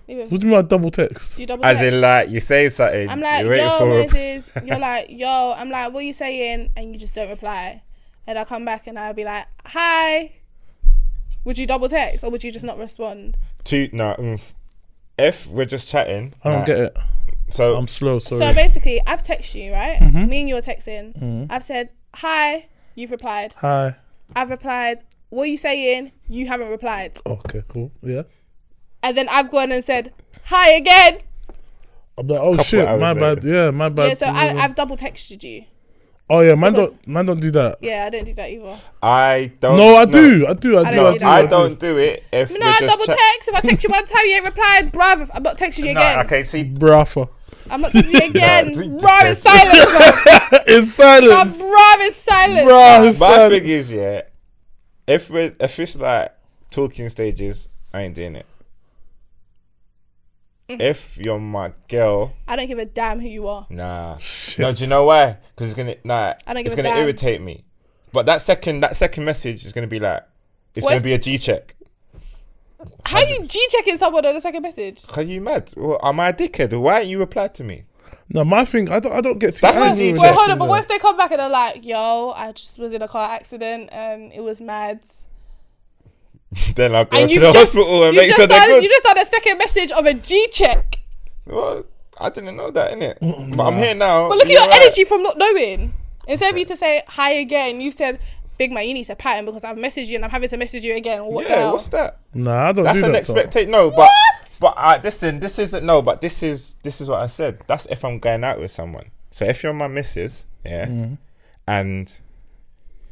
What do you mean by double text?
Do you double
As
text?
in, like, you say something,
I'm like,
you're waiting
yo,
for
Moses. You're like, yo. I'm like, what are you saying? And you just don't reply. And I'll come back and I'll be like, hi. Would you double text or would you just not respond?
If we're just chatting,
I don't get it.
So
I'm slow, sorry.
So basically, I've texted you, right? Me and you are texting. I've said, hi. You've replied.
Hi.
I've replied. What are you saying? You haven't replied.
Okay, cool. Yeah.
And then I've gone and said, hi again.
I'm like, oh shit, my bad. Yeah, my bad.
Yeah, so I've double texted you.
Oh yeah, man don't do that.
Yeah, I don't do that either.
I don't.
No, I do.
I
No, I don't do it. If
No, I double text. If I text you one time, you ain't replied, bruv. I'm not texting you again.
Okay, see,
Brava.
I'm not texting you again.
No,
Bruv, in silence, bruv.
In silence.
Bruv, in silence.
Bruh, in
my
silence.
thing is, yeah, if it's like talking stages, I ain't doing it. If you're my girl,
I don't give a damn who you are.
nah.
Shit.
No, do you know why? Because
I don't give
it's
a
gonna
damn.
irritate me. But that second message is gonna be like, it's
What
gonna
if-
be a G check.
How you G-checking someone on the second message?
Are you mad? Well, am I a dickhead? Why ain't you replied to me?
No, my thing, I don't get too
That's
angry
the
with
Wait,
that
hold
thing,
on. But
though.
what if they come back and they're like, yo, I just was in a car accident and it was mad.
Then I'll go
And
to
you've
the
just-
hospital and
You
make
just
sure they're
done,
good.
you just done a second message of a G-check.
Well, I didn't know that, innit? But I'm here now.
But look at
You're
your
right.
energy from not knowing. Instead of you to say hi again, you said, big man, you need to pattern because I've messaged you and I'm having to message you again. What the
Yeah,
hell?
what's that?
Nah, I don't
That's
do
an
that. so.
expectation. No, but listen, this isn't no. But this is what I said. That's if I'm going out with someone. So if you're my missus, yeah, and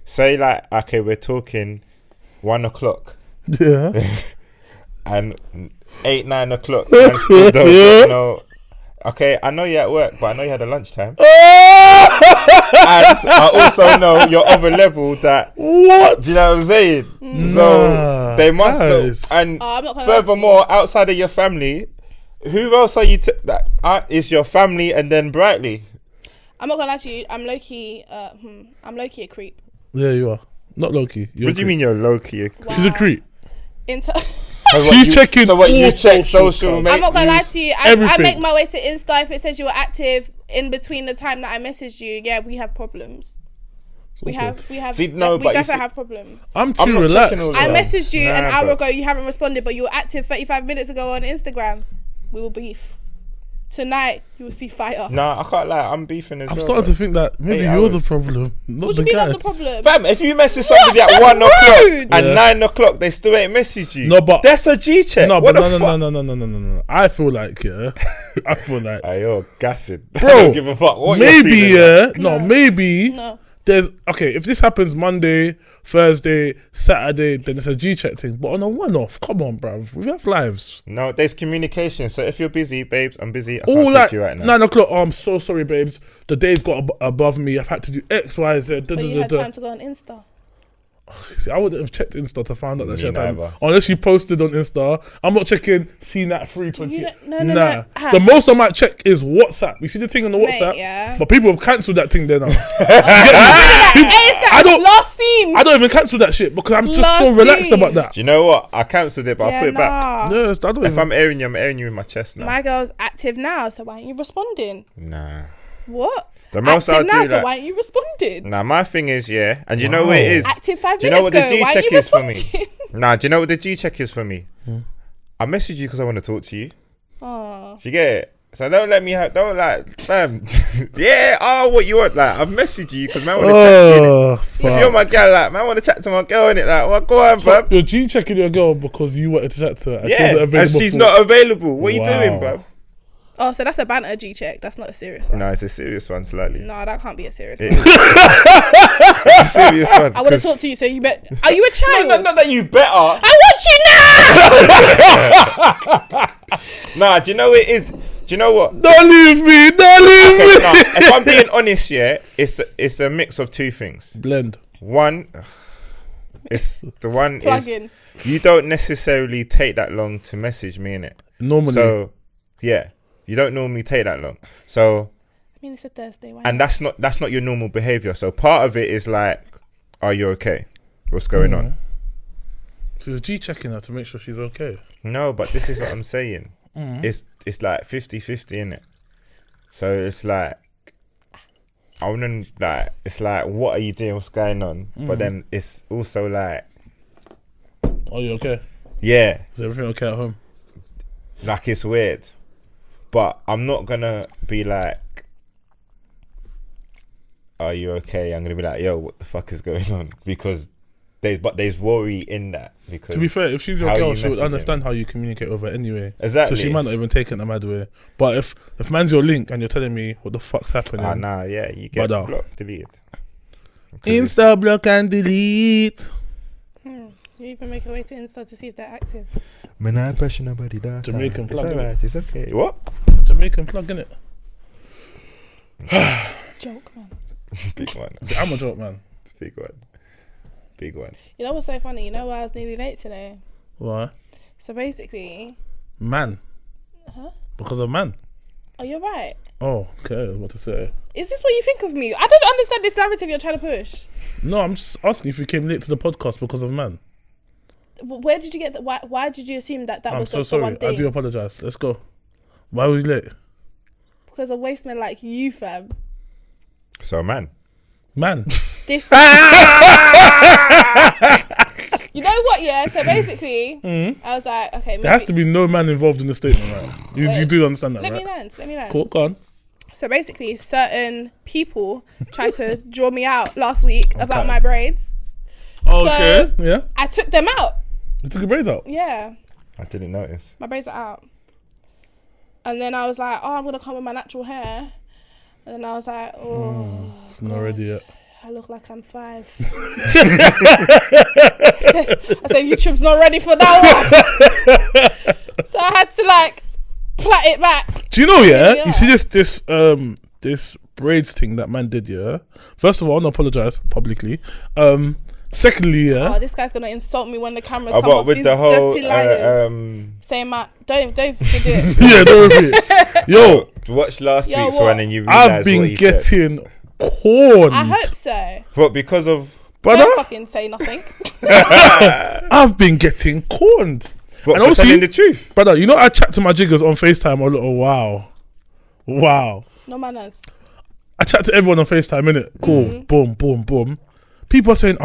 say like, okay, we're talking 1 o'clock
Yeah.
and 8, 9 o'clock, and still don't know. Okay, I know you're at work, but I know you had a lunchtime. And I also know you're of a level that.
What?
Do you know what I'm saying? So they must.
guys.
And
I'm not gonna
furthermore, outside of your family, who else are you? That is your family, and then Brightly.
I'm not gonna lie to you. I'm low key. I'm low key a creep.
Yeah, you are. Not Loki.
What do you mean you're low key?
She's a creep.
She's
checking
So what you
all
check
socials,
social?
cuz.
I'm not gonna lie to you. I
everything.
make my way to Insta. If it says you were active in between the time that I messaged you, yeah, we have problems. We have.
See, no,
we
but you
definitely
see-
have problems.
I'm
I'm
too
not
relaxed.
checking all
I
that.
messaged you an
Nah,
hour
bro.
ago. You haven't responded, but you were active 35 minutes ago on Instagram. We will beef. Tonight you will see fire.
Nah, I can't lie. I'm beefing as
I'm
well.
starting to think that maybe
8
you're the
hours.
problem, not
What do
the
you mean
guys.
that's the problem?
Fam, if you message somebody at
That's
1 o'clock
rude.
and
Yeah.
9 o'clock, they still ain't message you.
No, but
that's a G check.
no,
What
but
the fuck?
no. I feel like I feel like
Hey, you're gassing.
Bro,
I don't give a fuck. What
maybe
you're feeling
no, maybe
No.
there's okay. If this happens Monday, Thursday, Saturday, then it's a G check thing. But on a one-off, come on, bruv, we have lives.
No, there's communication. So if you're busy, babes, I'm busy. I
All
can't talk
like
to you right now.
9 o'clock. Oh, I'm so sorry, babes. The day's got above me. I've had to do X, Y, Z.
But you had time to go on Insta.
See, I wouldn't have checked Insta to find out that
Me
she had time.
neither.
Unless you posted on Insta. I'm not checking CNAT 320.
You don't- no,
nah.
no. Ah.
The most I might check is WhatsApp. You see the thing on the
Mate,
WhatsApp?
yeah.
But people have cancelled that thing there now.
I
don't-
last seen.
I don't even cancel that shit because I'm just
Last
so relaxed
scene.
about that.
Do you know what? I cancelled it, but I'll put it back.
Yes, I don't
If
even.
I'm airing you in my chest now.
My girl's active now, so why aren't you responding?
Nah.
What?
The most
active
I'll
now,
do
so
that.
why aren't you responding?
Nah, my thing is, yeah, and you know what it is?
Active 5
Do you know what
minutes
the
ago. Why
G
aren't
check
you
is for me?
responding?
Nah, do you know what the G check is for me? I message you because I want to talk to you.
Oh.
Do you get it? So don't let me don't like, fam. Yeah, what you want? Like, I've messaged you because man want to chat to you.
Oh,
If you're
fuck.
my girl, like, man want to chat to my girl, innit? Like, well, go on,
So
bruv.
you're G checking your girl because you wanted to chat to her. And she
Yeah,
wasn't
and
available
she's
for-
not available. What are you
Wow.
doing, bruv?
Oh, so that's a banter G check. That's not a serious one.
No, it's a serious one, slightly.
No, that can't be a serious
It
one.
is. It's a serious one.
I want to talk to you, so you bet. Are you a child?
No, that you better.
I want you now.
Nah, do you know what it is? Do you know what?
Don't leave me. Don't leave
Okay,
me.
nah, if I'm being honest, yeah, it's a mix of two things.
Blend.
One, it's the one
Plug
is
in.
you don't necessarily take that long to message me, innit?
Normally.
So, yeah, you don't normally take that long. So,
I mean, it's a Thursday. Why
and
not?
that's not your normal behavior. So part of it is like, are you okay? What's going on?
So you're G checking her to make sure she's okay.
No, but this is what I'm saying. It's like 50-50, innit? So it's like, I wouldn't like. It's like, what are you doing? What's going on? But then it's also like,
Are you okay?
yeah,
Is everything okay at home?
like it's weird. But I'm not gonna be like, are you okay? I'm gonna be like, yo, what the fuck is going on? Because there's worry in that because
To be fair, if she's your
how
girl,
you
she would
message
understand how you communicate with her anyway.
Exactly.
So she might not even take it the mad way. But if man's your link and you're telling me what the fuck's happening,
you get
Brother.
blocked, deleted.
Insta block and delete.
You even make a way to Insta to see if they're active.
Man, I pressure nobody that.
Jamaican
It's
plug,
alright. It's okay. What?
It's a Jamaican plug, innit?
Joke, man.
Big one.
I'm a joke, man.
Big one. Big one.
You know what's so funny? You know why I was nearly late today?
Why?
So basically,
Man.
Huh?
Because of man.
oh, you're right.
Oh, okay. I was about to say.
Is this what you think of me? I don't understand this narrative you're trying to push.
No, I'm just asking if you came late to the podcast because of man.
Where did you get that? Why did you assume that
I'm
was
so
the
sorry.
one thing?
I do apologize. Let's go. Why were you late?
Because of waste men like you, fam.
So, man.
Man.
This. You know what? Yeah. So basically, I was like, okay. Maybe,
There has to be no man involved in the statement, right? You do understand that,
Let
right?
me land.
Cool, go on.
So basically, certain people tried to draw me out last week about my braids.
Okay.
So-
Yeah.
I took them out.
You took your braids out.
Yeah.
I didn't notice.
My braids are out. And then I was like, oh, I'm going to come with my natural hair. And then I was like, oh.
It's not ready yet.
I look like I'm 5. I said, YouTube's not ready for that one. So I had to like plait it back.
Do you know, yeah? You see this braids thing that man did, yeah? First of all, I want to apologize publicly. Secondly, yeah.
Oh, this guy's going to insult me when the cameras come
About
off.
with
These
the whole
dirty liars. Saying my, don't forget.
Yeah, don't repeat. Yo,
Watch last
Yo,
week's
what?
one and you realize
I've been
what he said.
getting corned.
I hope so.
What, because of
Brother,
Don't fucking say nothing.
I've been getting corned.
what,
And
for
also
telling the truth?
Brother, you know I chat to my jiggers on FaceTime a little. Wow.
No manners.
I chat to everyone on FaceTime, innit? Cool. Boom, boom, boom. People are saying,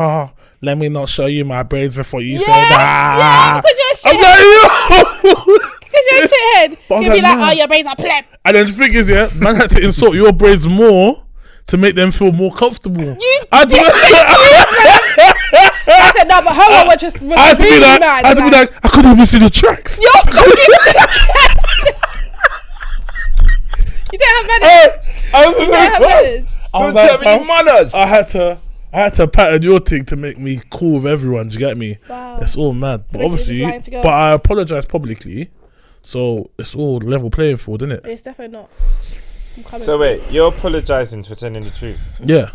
let me not show you my braids before you say that.
Yeah, because you're a
I'm
shithead.
like, yo.
Because you're a shithead.
But I was
You'll be
like,
like,
nah.
oh, your braids are pleb.
And then the thing is, yeah, man had to insult your braids more to make them feel more comfortable. I
said, no, but her one was just really
I had to be like,
mad.
I had to be like, I couldn't even see the tracks.
You're fucking You don't have manners. You don't have manners.
I was
Don't tell
like,
me the
fam,
manners.
I had to pattern your thing to make me cool with everyone. Do you get me?
Wow.
It's all mad. But
basically just
obviously,
lying to girls.
but I apologize publicly. So it's all level playing field, isn't it?
It's definitely not. I'm coming.
So wait, you're apologising for telling the truth?
Yeah.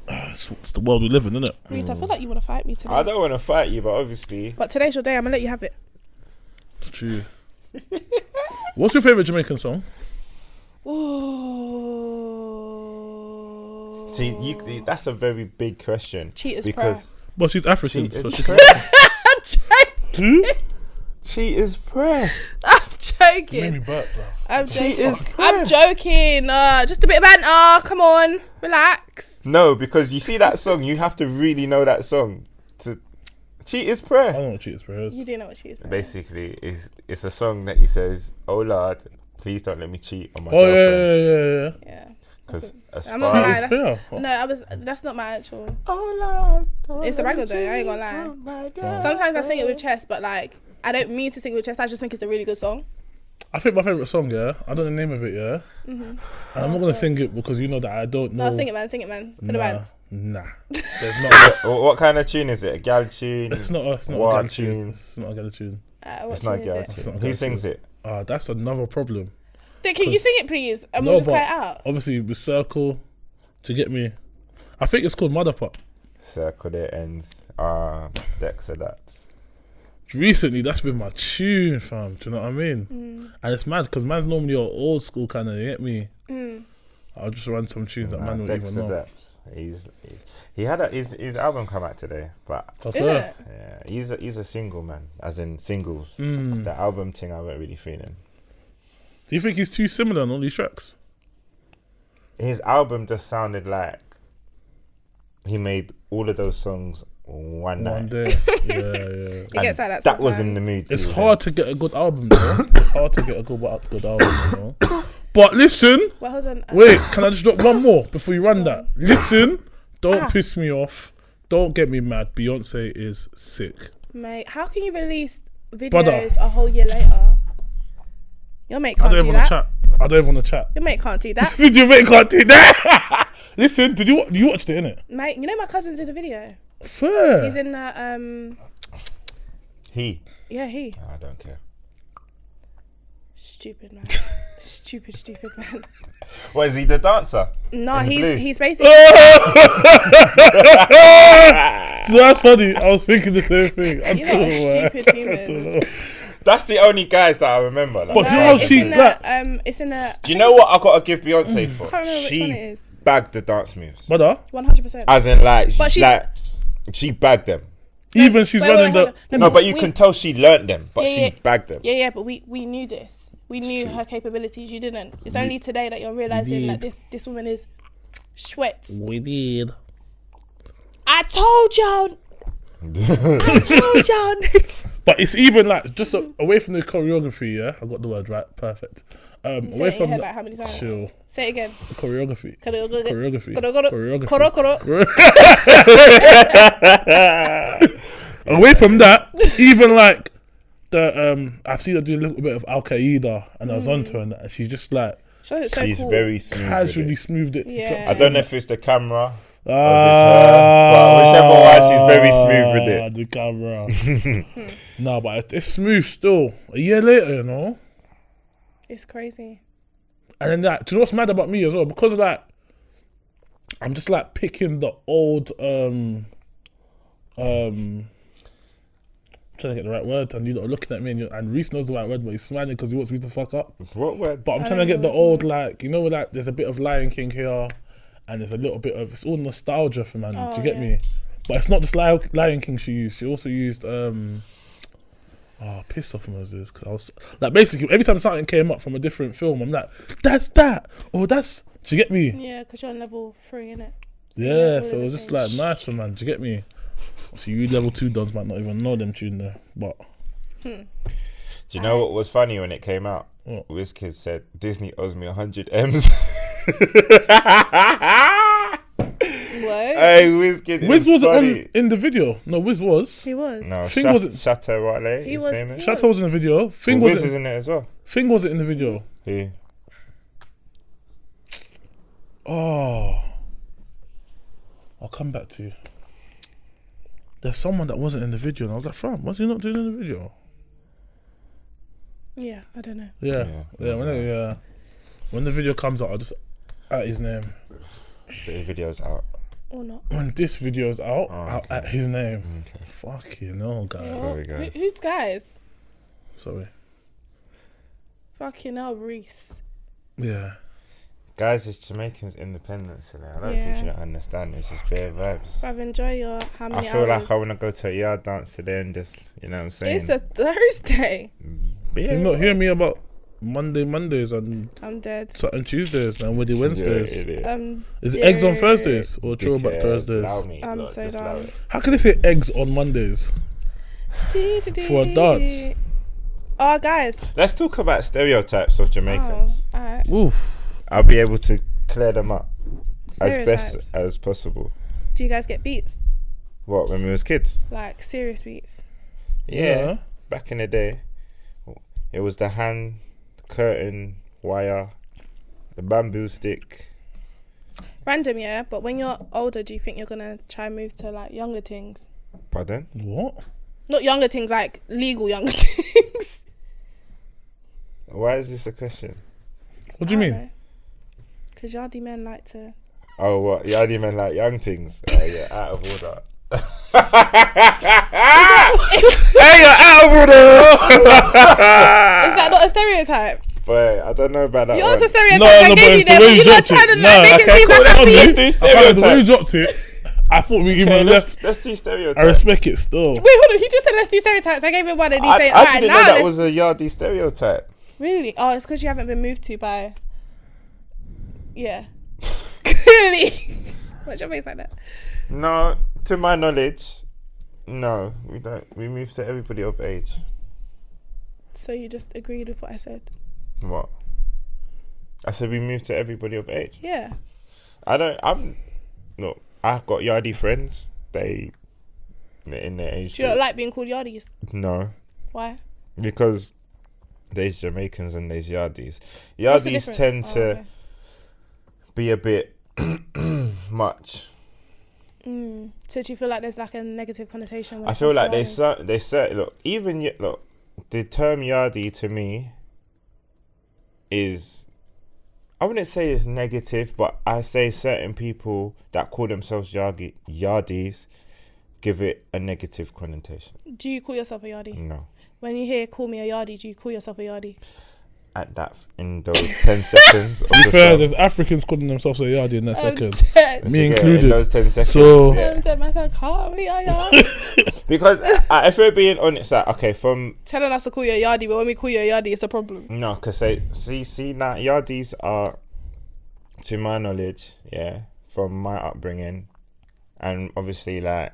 It's the world we live in, isn't it?
Reese, I feel like you want to fight me today.
I don't want to fight you, but obviously...
But today's your day. I'm going to let you have it.
It's true. What's your favourite Jamaican song?
Ooh.
See, that's a very big question.
Cheater's
because
Well, she's African. So
Cheater's
she
prayer.
Who?
Cheater's prayer.
I'm
Made me
joking.
burp, bro.
I'm joking.
Cheater's prayer.
I'm joking. Just a bit of banter. Come on. Relax.
No, because you see that song, you have to really know that song. Cheater's
I
prayer.
don't know what cheaters prayer is.
You do know what she is. Right?
Basically, it's a song that he says, "Oh Lord, please don't let me cheat on my
Oh
girlfriend."
yeah.
Yeah.
Because as
I'm
far
not
as
lying.
Yeah.
No, that's not my actual.
oh Lord, don't
It's the
let me
regular though. I ain't gonna lie.
cheat on my girlfriend.
Sometimes I sing it with chest, but like I don't mean to sing with chest. I just think it's a really good song.
I think my favourite song, yeah, I don't know the name of it, yeah. And I'm not gonna sing it because you know that I don't know.
No, sing it, man. Sing it, man. For the bands.
Nah. There's not.
What kind of tune is it? A gal tune?
It's not a
War
gal tune.
tune.
It's not a gal tune.
What
It's not a
tune
gal
is it?
It's
tune.
not a
Who
gal
sings it?
That's another problem.
Can you sing it, please? And
No,
we'll just
but
cut it out.
obviously with Circle, do you get me? I think it's called Mother Pop.
Circle it ends. Dex adapts.
Recently, that's been my tune, fam. Do you know what I mean? And it's mad because man's normally your old school kind of. You get me? I'll just run some tunes that man don't
Dex
even know.
adapts. He had his album come out today, but
That's
Is
her.
it?
yeah, he's a single man, as in singles.
Mm.
The album thing I weren't really feeling.
Do you think he's too similar on all these tracks?
His album just sounded like he made all of those songs one night.
One day. Yeah.
It gets like that.
That was
sometimes.
in the mood.
It's
he was
hard to get a good album, though. It's hard to get a good album, you know. But listen,
Well, hold on.
wait, can I just drop one more before you run that? Listen, don't piss me off. don't get me mad. Beyonce is sick.
Mate, how can you release videos
Brother.
a whole year later? Your mate
I
can't
don't
do
even want to
that.
chat. I don't even want to chat.
Your mate can't do that.
Your mate can't do that. Listen, you watched it, innit?
Mate, you know my cousin's in the video.
I swear.
He's in the
He.
Yeah, he.
I don't care.
Stupid man. stupid man.
What, is he the dancer?
No,
In the blue?
he's basically
That's funny. I was thinking the same thing. I
you know
don't know why.
stupid humans.
That's the only guys that I remember. Like,
But do you know how she black?
It's in a
do you know what I gotta give Beyonce for?
I can't remember which one
She
it is.
bagged the dance moves.
Brother,
100%.
As in, like,
But
she bagged them.
even she's running
hold
the.
on.
No, but you
we-
can tell she learnt them, but
Yeah,
she
yeah.
bagged them.
Yeah, but we knew this. We knew her capabilities. You didn't. It's only today that you're realizing that this woman is sweats.
We did.
I told y'all. I told y'all.
But it's even like just away from the choreography. Yeah, I got the word right. Perfect.
Say
Away
it in your
from
head
the
like how many times?
chill
Say it again.
choreography.
Choreography.
Away from that, even like the I've seen her do a little bit of Al Qaeda and Azonto and that, and she's just like
She's so
She's
cool.
very smooth.
casually
With it.
smoothed it.
Yeah.
dropped
I
it
don't
in.
know if it's the camera or if it's her, but whichever one, she's very smooth with it.
The camera. No, but it's smooth still. A year later, you know.
It's crazy.
And then that, do you know what's mad about me as well? Because of that, I'm just like picking the old trying to get the right word, and you're looking at me, and Reese knows the right word, but he's smiling because he wants me to fuck up.
What word?
But I'm trying to get the old, like, you know, like there's a bit of Lion King here, and there's a little bit of, it's all nostalgia for man.
Oh,
do you get
yeah.
me? But it's not just Lion King she used. She also used piss off Moses. Cause I was like, basically every time something came up from a different film, I'm like, that's that, or that's. Do you get me?
Yeah, because you're on level 3, innit?
Yeah, so it was just like nice for man. Do you get me? So you level 2 dons might not even know them tune there, but
Do you know what was funny when it came out?
What?
WizKid said Disney owes me 100 M's.
What?
Hey, WizKid.
Wiz wasn't
funny.
in the video. No, Wiz was.
He was.
No,
Thing wasn't-
Shatta Wale.
He
His
was-
name
he
is.
Shatta was in the video. Thing
Wiz
wasn't.
is in it as well.
Thing wasn't in the video.
He.
Oh, I'll come back to you. There's someone that wasn't in the video, and I was like, "Fam, what's he not doing in the video?"
Yeah, I don't know.
Yeah.
Yeah.
When the video comes out, I'll just at his name.
The video's out.
Or not.
When this video's out, I'll
okay.
at his name.
Okay.
Fucking hell, guys.
Sorry, guys.
Who's guys?
Sorry.
Fucking hell, Reese.
Yeah.
Guys, it's Jamaican's Independence today. I don't think
Yeah.
you don't understand. It's just bare vibes.
Bruv, enjoy your how
I
many
feel
hours?
like I want to go to a yard dance today and just, you know what I'm saying?
It's a Thursday.
But
You
yeah.
not hear me about Mondays and
I'm dead.
Saturday Tuesdays and Wednesday Wednesdays.
Yeah, idiot.
Is it eggs on
dead.
Thursdays or throwback
Dickhead,
Thursdays?
allow me,
I'm
look,
so
just allow
down.
it.
How can they say eggs on Mondays? For a dance?
Oh, guys.
Let's talk about stereotypes of Jamaicans.
Oh, alright.
Oof.
I'll be able to clear them up as
Stereotypes.
best as possible.
Do you guys get beats?
What, when we was kids?
Like serious beats?
Yeah. Back in the day, it was the hand, the curtain, wire, the bamboo stick.
Random, yeah. But when you're older, do you think you're gonna try and move to like younger things?
Pardon?
What?
Not younger things, like legal younger things.
Why is this a question?
What do you mean?
Because yardy men like to.
Oh, what? You only meant like young things. Oh, yeah, out of order. Hey, you're out of order!
Is that not a stereotype?
But I don't know about that
You
one.
also stereotype
No,
I
no,
gave
but
you
it's
there,
the way
but
you
you're not
dropped
trying
it.
to
No,
like make it
okay,
seem
cool,
like
let's
I'm
do
being.
this.
Apparently, the way you
Stereotypes.
dropped it, I thought we even
Okay,
left.
let's do stereotypes.
I respect it still.
Wait, hold on. He just said let's do stereotypes. I gave him one and he said,
I
alright,
didn't
now
know that
let's.
was a yardie stereotype.
Really? Oh, it's because you haven't been moved to by. Yeah. Clearly. What's your face like that?
No, to my knowledge, no, we don't. We move to everybody of age.
So you just agreed with what I said?
What? I said we move to everybody of age.
Yeah.
Look, I've got yardie friends they in their age
Do you not
group.
like being called yardies?
No,
Why?
because there's Jamaicans and there's yardies.
What's the
Yardies
difference?
tend
Oh,
to
okay.
be a bit much.
So do you feel like there's like a negative connotation? When
I
it
feel
comes
like
to
they look, even look, the term yardie to me is, I wouldn't say it's negative, but I say certain people that call themselves yardies give it a negative connotation.
Do you call yourself a yardie?
No.
When you hear "call me a yardie," do you call yourself a yardie?
At that, in those 10 seconds.
To be fair, there's Africans calling themselves a yardie in that second.
Dead.
Me included.
In those 10 seconds.
So-
yeah.
I'm dead. Man said, "Call me a yardie."
Because if we're being honest, like, okay, from
Telling us to call you a yardie, but when we call you a yardie, it's a problem.
no, because see now, yardies are, to my knowledge, yeah, from my upbringing, and obviously like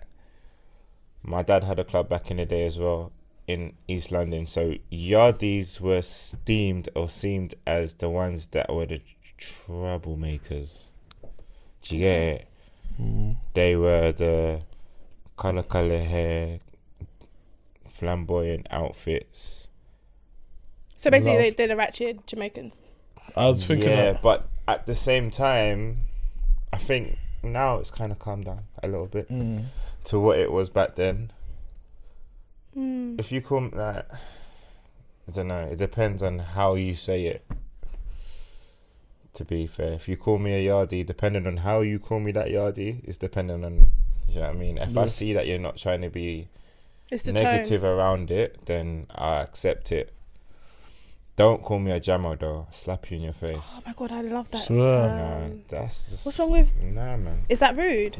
my dad had a club back in the day as well in East London, so yardies were seemed as the ones that were the troublemakers. Do you get it? They were the colour hair, flamboyant outfits.
So basically,
Love.
they're the ratchet Jamaicans.
I was thinking
Yeah,
that.
but at the same time, I think now it's kind of calmed down a little bit to what it was back then. If you call me that, I don't know. It depends on how you say it. To be fair, if you call me a yardie, depending on how you call me that yardie, it's depending on. You know what I mean? If I see that you're not trying to be
It's the
negative around it, then I accept it. Don't call me a jammer though. I'll slap you in your face.
Oh my god, I love that.
Swear.
Nah, that's just,
What's wrong with?
Nah, man.
Is that rude?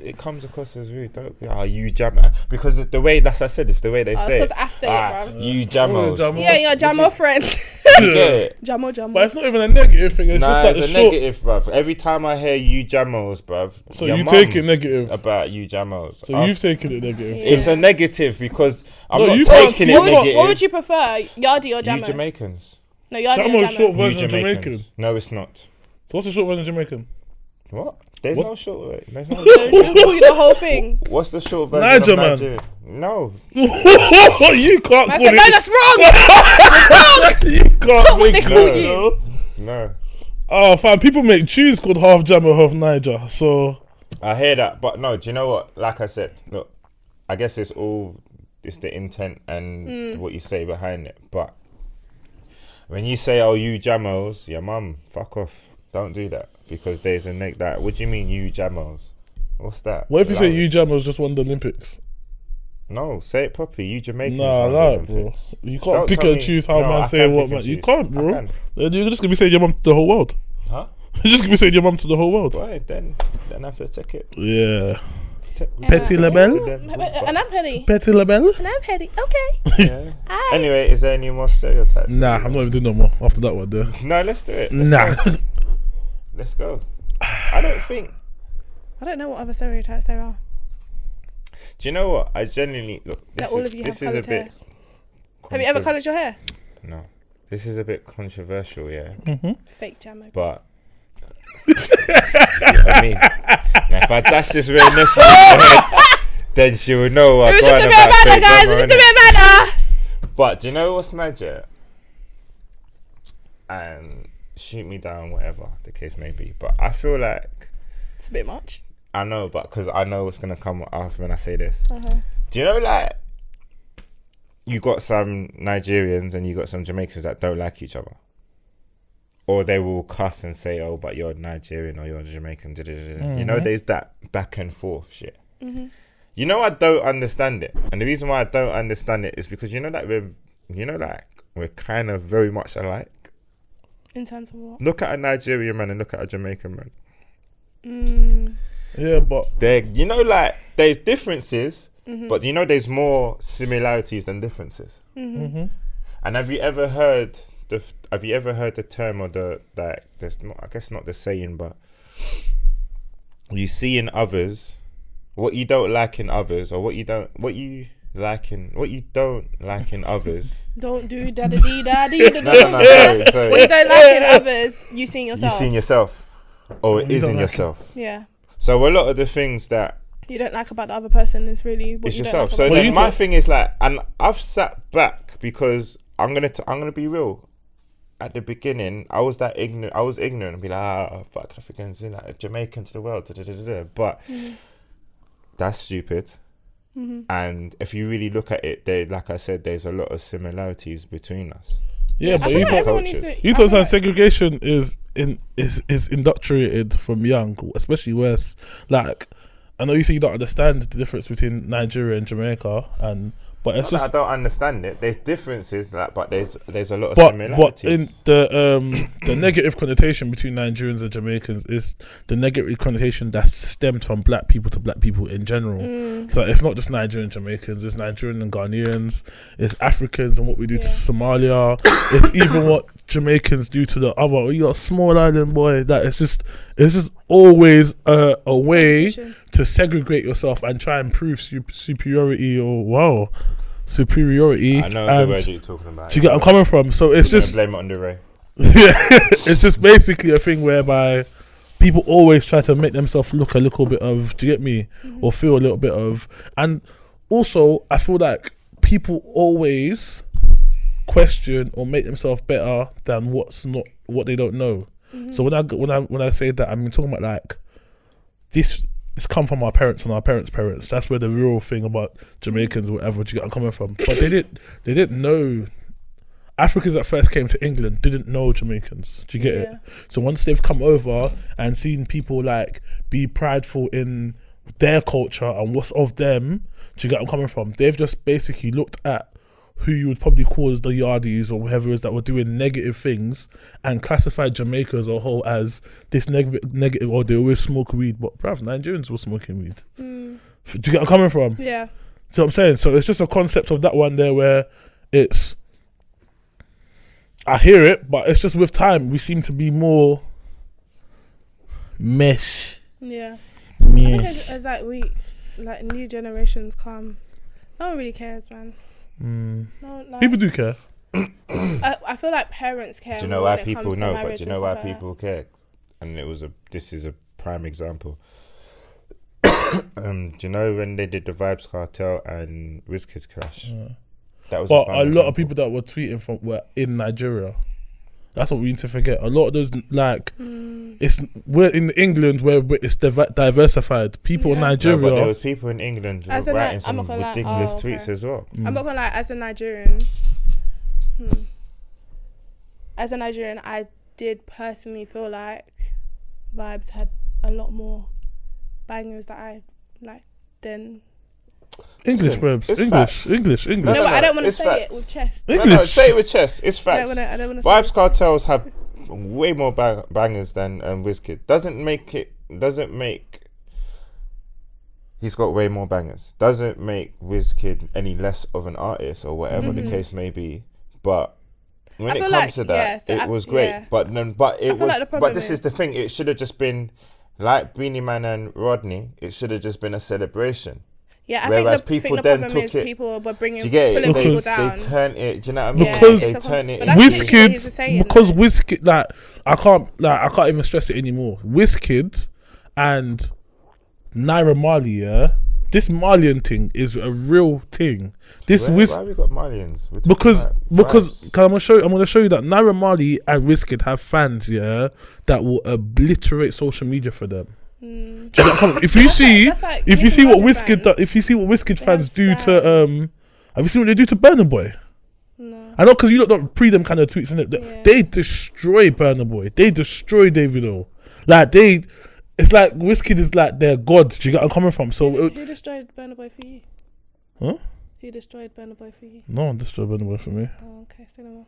It comes across as rude. Don't you jammer? Because the way it's the way they say
It's
it.
because I say it, bro.
You jammers.
Jammer.
Yeah, you're Jamo friends.
You get it?
Jamo.
But it's not even a negative thing. It's
Nah,
just like
it's
the
a
short.
negative, bruv. Every time I hear you jammers, bruv.
So
your
you
mum
take it negative.
about you jammers.
So you've taken it negative.
Yeah.
It's a negative because I'm
No,
not
you can't-
taking
you
it
What
negative.
would you prefer, yardie or
You
Jamo?
Jamaicans.
No, yardie
Jamo
or
is short
Jamo.
version
You
of Jamaican.
Jamaicans. No, it's not.
So what's the short version of Jamaican?
What? There's
What's-
no short way. There's no.
So just call you the whole thing.
What's the short version
Niger,
of
man.
Nigeria? No.
You can't
I
call
said, no,
it.
that's wrong.
You can't
what
make
they call
that,
you.
no.
No.
Oh, fam, people make tunes called half Jammer, half Niger. So
I hear that, but no, do you know what? Like I said, look, I guess it's the intent and what you say behind it. But when you say, oh, you jamos, your mum, fuck off. Don't do that. Because there's a that. What do you mean, you jamos? What's that?
what if you say
Allow
you
it.
Jammers just won the Olympics?
No, say it properly. You Jamaicans
Nah,
won the
like, bro.
Olympics.
You can't
Don't
pick
tell
and
me-
choose how
No,
man
I
say
can
what
pick
man.
and
You
choose.
can't,
I
bro.
can.
Then you're just gonna be saying your mum to the whole world.
Huh?
You're just gonna be saying your mum to the whole world.
Right, then I have to take it.
Yeah. Petit label.
And I'm petty.
Petit label.
And I'm petty. Okay.
Yeah.
Aye.
Anyway, is there any more stereotypes?
Nah, I'm not even doing no more after that one there.
No, let's do it.
Nah.
Let's go. I don't think.
I don't know what other stereotypes there are.
Do you know what? I genuinely look.
That all of you
this
have
is a
coloured
bit.
hair. Have you ever coloured your hair?
No. This is a bit controversial, yeah.
Fake Jamo.
But. See what I mean? Now, if I dash this real nephew in the head, then she would know
It
what
was
I'm
just a
going
bit of
about.
banter,
fake
guys.
drama,
It's just a
innit?
bit of banter.
But do you know what's magic? And shoot me down, whatever the case may be. But I feel like
It's a bit much.
I know, but because I know what's gonna come after when I say this.
Uh-huh.
Do you know, like, you got some Nigerians and you got some Jamaicans that don't like each other, or they will cuss and say, "Oh, but you're Nigerian or you're Jamaican." You know, there's that back and forth shit. You know, I don't understand it, and the reason why I don't understand it is because you know that we're kind of very much alike.
In terms of what?
Look at a Nigerian man and look at a Jamaican man.
Yeah, but
There's differences, but there's more similarities than differences. And have you ever heard the term or there's not, I guess not the saying, but you see in others what you don't like in others, or what you don't like in others.
Don't do daddy daddy.
No, sorry.
What you don't like in others, you see in
You
yourself.
see in yourself, or it
You
is
don't
in
like it.
yourself.
Yeah.
So a lot of the things that
you don't like about the other person is really what
It's
you
yourself.
don't
So
like
then
you
my
talk-
thing is like, and I've sat back because I'm gonna be real. At the beginning, I was ignorant and be like, fuck Africans, like Jamaican to the world, but that's stupid. And if you really look at it, like I said, there's a lot of similarities between us.
Yeah,
I
but
feel
you
like
talk.
everyone needs to-
You
I
talk
feel
about segregation is indoctrinated from young, especially West. Like, I know you say you don't understand the difference between Nigeria and Jamaica, but it's
Not that
just.
I don't understand it. There's differences, but there's a lot of
But
similarities.
in the negative connotation between Nigerians and Jamaicans is the negative connotation that's stemmed from black people to black people in general. So it's not just Nigerian Jamaicans, it's Nigerian and Ghanaians, it's Africans and what we do to Somalia. It's even what Jamaicans do to the other. Oh, you got a small island boy. That it's just always a way to segregate yourself and try and prove superiority or superiority.
I know the word you're talking about.
Do you get where I'm coming from? So it's
We're
just
gonna blame it on the Ray.
it's just basically a thing whereby people always try to make themselves look a little bit of, do you get me, or feel a little bit of. And also I feel like people always question or make themselves better than what they don't know. So when I say that, I'm talking about like this. It's come from our parents and our parents' parents. That's where the real thing about Jamaicans, or whatever, do you get where I'm coming from? But they didn't know. Africans that first came to England didn't know Jamaicans. Do you get it? So once they've come over and seen people like be prideful in their culture and what's of them, do you get where I'm coming from? They've just basically looked at who you would probably call the yardies or whoever it is that were doing negative things and classified Jamaica as a whole as this negative, or they always smoke weed. But bruv, Nigerians were smoking weed. Do you get where I'm coming from?
Yeah.
See what I'm saying? So it's just a concept of that one there where it's, I hear it, but it's just with time we seem to be more mesh.
Yeah. I think as like new generations come, no one really cares, man. No, like,
People do care.
I feel like parents care.
Do you know
more
why
when it
people
comes to
know? But
marriage
do you
and
know why
stuff like
people care? And this is a prime example. Do you know when they did the Vibes Cartel and Wizkid's clash? That was.
But
prime
a lot
example.
of people that were tweeting were in Nigeria. That's what we need to forget. A lot of those, like, we're in England where it's diversified. People in
Yeah.
Nigeria.
No, but there was people in England
As a
writing
I'm
some
not gonna lie.
ridiculous
Oh, okay.
tweets as well.
I'm not gonna lie. As a Nigerian, I did personally feel like Vibes had a lot more bangers that I like than.
English,
Listen,
babes.
it's
English.
facts.
English.
No,
No,
but I don't want to
it's
say
facts.
it with chest.
English.
No, say it with chest. It's facts.
I don't wanna
Vibes
say
Cartels have way more bangers than Wizkid. Doesn't make. He's got way more bangers. Doesn't make Wizkid any less of an artist or whatever the case may be. But when
I
it
feel
comes
like,
to that,
yeah, so
it was great.
yeah.
But it
feel
was.
like the
But
problem
this is
is-
the thing. It should have just been like Beanie Man and Rodney. It should have just been a celebration.
Yeah, I
Whereas
think
people
the
then
problem
took
is
it-
people were
Do you get it?
pulling people
Because
down.
They turn it. Do you know what I mean?
Because-
they turn it.
But that's
into-
literally what he's saying,
Because
though.
Wizkid, I can't even stress it anymore. Wizkid and Naira Marley, yeah. This Malian thing is a real thing. This
Why
Wiz
have we got Malians? We're talking
because
about vibes.
I'm gonna show you that Naira Marley and Wizkid have fans, yeah, that will obliterate social media for them. Do you know what I'm coming- if you see
That's like
if you
Nicki
see what
Minaj
Wizkid
fans.
do, if you see what Wizkid
They
fans
have
do to
stands.
have you seen what they do to Burna Boy?
No.
I know, because you don't pre them kind of tweets, and they destroy Burna Boy. They destroy Davido. Like it's like Wizkid is like their god. Do you get where I'm coming from? So
Who destroyed Burna Boy for you?
Huh?
Who destroyed Burna Boy for you?
No one destroyed Burna Boy for me.
Oh, okay, say no more.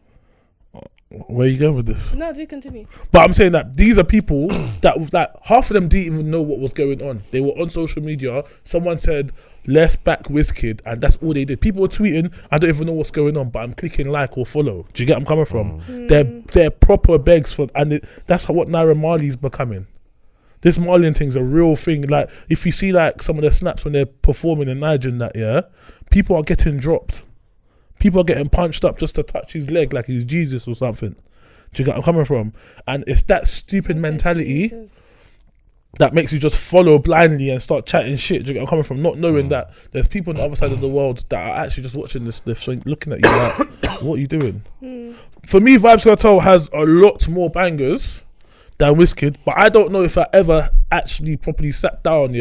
Where you going with this?
No, do continue.
But I'm saying that these are people that like half of them didn't even know what was going on. They were on social media. Someone said, "Let's back Wizkid," and that's all they did. People were tweeting, "I don't even know what's going on, but I'm clicking like or follow." Do you get where I'm coming from? They're proper begs for, and that's what Naira Marley's becoming. This Malian thing's a real thing. Like if you see like some of their snaps when they're performing in Niger and that, yeah, people are getting dropped. People are getting punched up just to touch his leg like he's Jesus or something. Do you get where I'm coming from? And it's that stupid mentality.
Jesus.
that makes you just follow blindly and start chatting shit. Do you get where I'm coming from? Not knowing that there's people on the other side of the world that are actually just watching this thing, looking at you like, what are you doing? For me, Vybz Kartel has a lot more bangers than Wizkid, but I don't know if I ever actually properly sat down,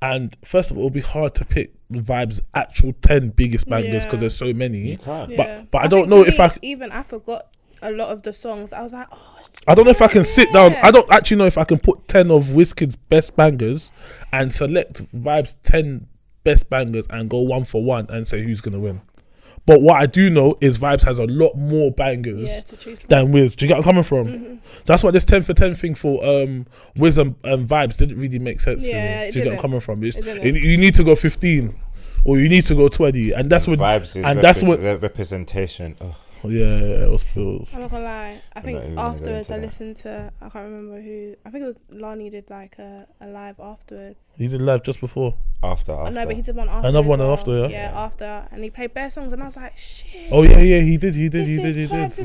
and first of all, it'll be hard to pick Vybz' actual 10 biggest bangers because there's so many. But I don't know if I
forgot a lot of the songs. I was like,
I don't know if I can sit down. I don't actually know if I can put 10 of Wizkid's best bangers and select Vybz' 10 best bangers and go one for one and say who's gonna win. But what I do know is Vybz has a lot more bangers than Wiz. Do you get where I'm coming from? That's why this 10 for 10 thing for Wiz and Vybz didn't really make sense to me. Do you get where I'm coming from? You need to go 15 or you need to go 20, and that's what
Vybz is
that's what
representation.
Yeah, it was pills.
I'm not gonna lie. I think afterwards I listened to, I can't remember who. I think it was Lani did like a live afterwards.
He did live just before.
After.
No, but he did one after.
Another one
well.
after,
Yeah, after, and he played bare songs, and I was like, shit.
Oh yeah, he did.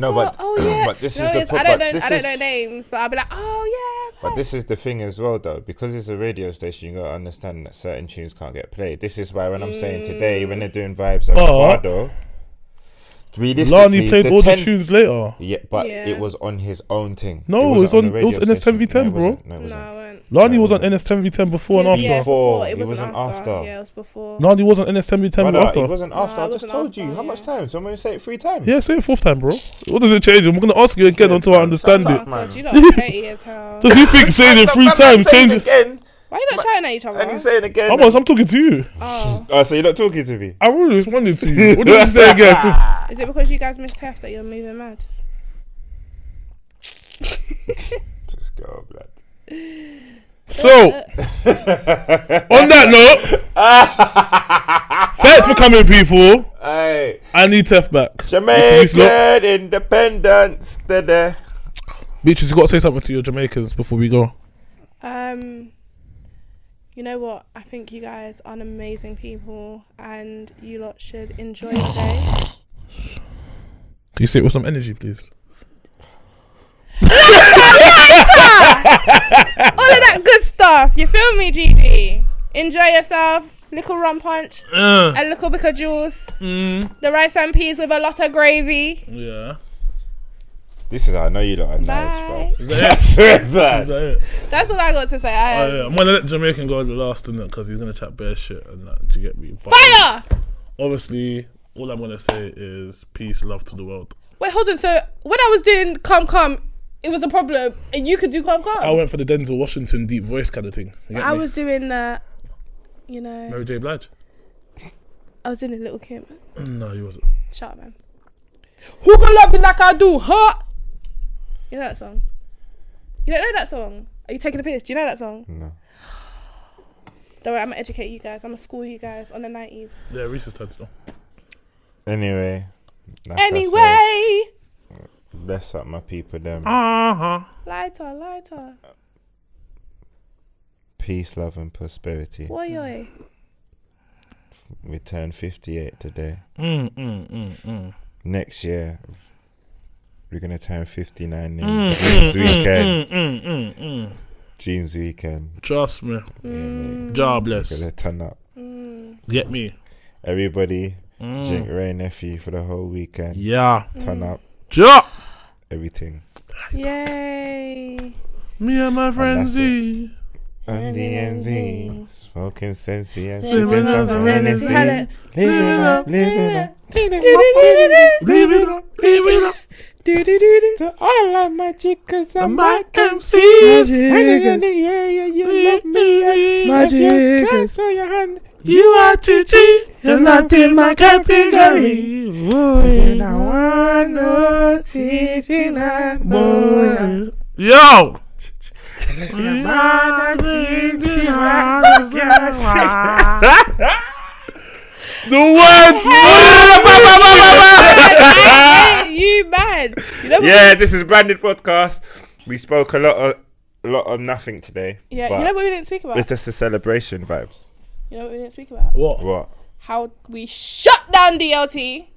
No, but but this is the
I don't know names, but I'll be like, oh yeah.
But this is the thing as well, though, because it's a radio station. You gotta understand that certain tunes can't get played. This is why when I'm saying today, when they're doing Vybz and Vado,
Lani played all the tunes later.
Yeah, but it was on his own thing.
No, it was NS10v10, bro.
No, it wasn't.
Lani was on NS10v10 before and after.
It wasn't after. Yeah, it was before.
Lani wasn't NS10v10 after.
It wasn't after. I just told you. How much time? So I'm going to say it 3 times.
Yeah, say it 4th time, bro. What does it change? I'm going to ask you again until I understand it.
God, you lot petty as hell.
Does you think saying it 3 times changes?
Why are you not shouting at each other?
And he's saying again.
I'm talking to you.
Oh,
so you're not talking to me?
I'm really responding to you. What did you say again?
Is it because you guys missed Tef that you're moving mad?
Just go, blood.
So, on that note, thanks for coming, people.
Hey,
I need Tef back.
Jamaican Independence. Beatrice,
you got to say something to your Jamaicans before we go.
You know what? I think you guys are amazing people, and you lot should enjoy the day.
Can you say it with some energy, please?
All of that good stuff. You feel me, GD? Enjoy yourself. Little rum punch. A little bit of juice. The rice and peas with a lot of gravy.
Yeah.
This is how I know you lot are nice, bro.
Is that it?
That's all I got to say.
I'm going to let Jamaican go last, innit? Because he's going to chat bare shit and that. Do you get me? But
fire!
Obviously, all I'm going to say is peace, love to the world.
Wait, hold on. So, when I was doing Come, it was a problem. And you could do Come.
I went for the Denzel Washington deep voice kind of thing.
I was doing,
Mary J. Blige.
I was doing a Little Kim.
No, he wasn't.
Shut up, man. Who gonna love me like I do, huh? You know that song? You don't know that song? Are you taking a piss? Do you know that song?
No.
Don't worry, I'm gonna educate you guys. I'm gonna school you guys on the 90s.
Yeah, Reese's turn still.
Anyway. Bless up my people, them.
Lighter.
Peace, love, and prosperity.
Oi.
We turned 58 today. Next year, we're going to turn 59 in Dreams Weekend. Dreams Weekend.
Trust me. Job bless.
We're going to turn up.
Get me.
Everybody, drink Ray Nephew for the whole weekend.
Yeah.
Turn up.
Job.
Everything.
Yay.
Me and my frenzy.
On the NZ, smoking sensey and
Sipping
sipping
on
some
some
Hennessy.
Hennessy.
Living up. To all of my chicas and my MCs. Yeah, you love me.
My
If you
chicas.
clap for your hand,
You are Chichi. You're not in my category.
I wanna Chichi boy.
Yo. The words.
You mad?
Yeah, this is Branded Podcast. We spoke a lot of nothing today.
Yeah,
but
you know what we didn't speak about?
it's just a celebration vibes.
You know what we didn't speak about?
What?
How we shut down DLT.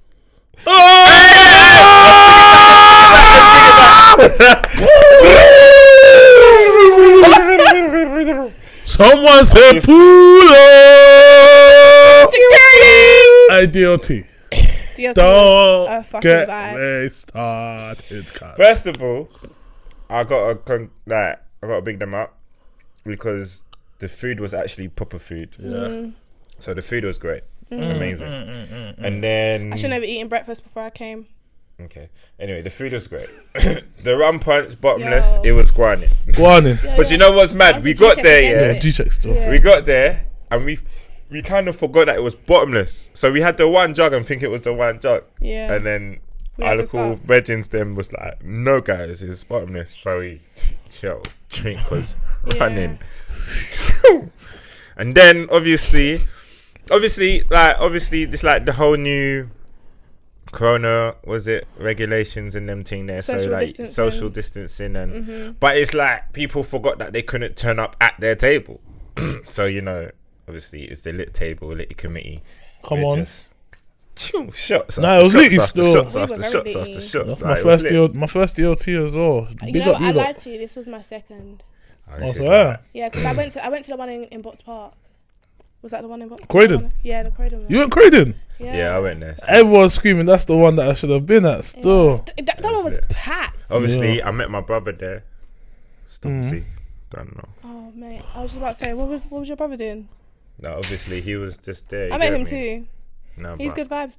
Someone said pull up.
Security.
IDLT.
DLT
Don't
was a fucking
get
vibe.
me started.
First of all, I gotta big them up because the food was actually proper food.
Yeah.
So the food was great, amazing. And then
I should never eaten breakfast before I came.
okay. Anyway, the food was great. The rum punch, bottomless,
Yo.
it was guanin.
Go on in.
But you know what's mad?
That's
We
the
got
G-check
there,
again,
yeah.
isn't it?
G-check still.
Yeah.
We got there and we kind of forgot that it was bottomless. So we had the one jug and think it was the one jug.
Yeah.
And then
We
our
had to
local
stop.
Regins then was like, no guys, it's bottomless. So we, drink was running. And then obviously, it's like the whole new Corona, was it, regulations and them thing there.
Social
so like
distancing.
social distancing and, but it's like people forgot that they couldn't turn up at their table. So, obviously it's the lit table, lit committee.
Come
We're
on.
just shots
Nah, it was litty
after
still.
shots
We
after
were
shots
very
after
litty.
shots.
My
Like, it was
first
lit.
my first DLT as well.
You
Big
know
up,
what? I
big up.
lied to you. This was my second.
Oh, this
Oh,
is
yeah.
like-
Yeah, because I went to the one in Box Park. Was that the one in Box?
Croydon?
Yeah, the Croydon one.
You went Croydon?
yeah, I went there.
Everyone's screaming that's the one that I should have been at still.
That one was
lit.
packed.
Obviously, I met my brother there. Stumpsy. Don't know.
Oh mate, I was just about to say, what was your brother doing?
No, obviously he was just there.
I
you
met
get
him
me?
too.
No,
He's
but-
good vibes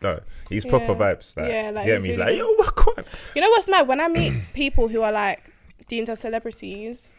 though.
He's proper
Yeah.
vibes. Like,
Yeah, like,
you get
he's
me? He's
really
like, yo,
good.
what on?
You know what's mad? When I meet people who are like deemed as celebrities,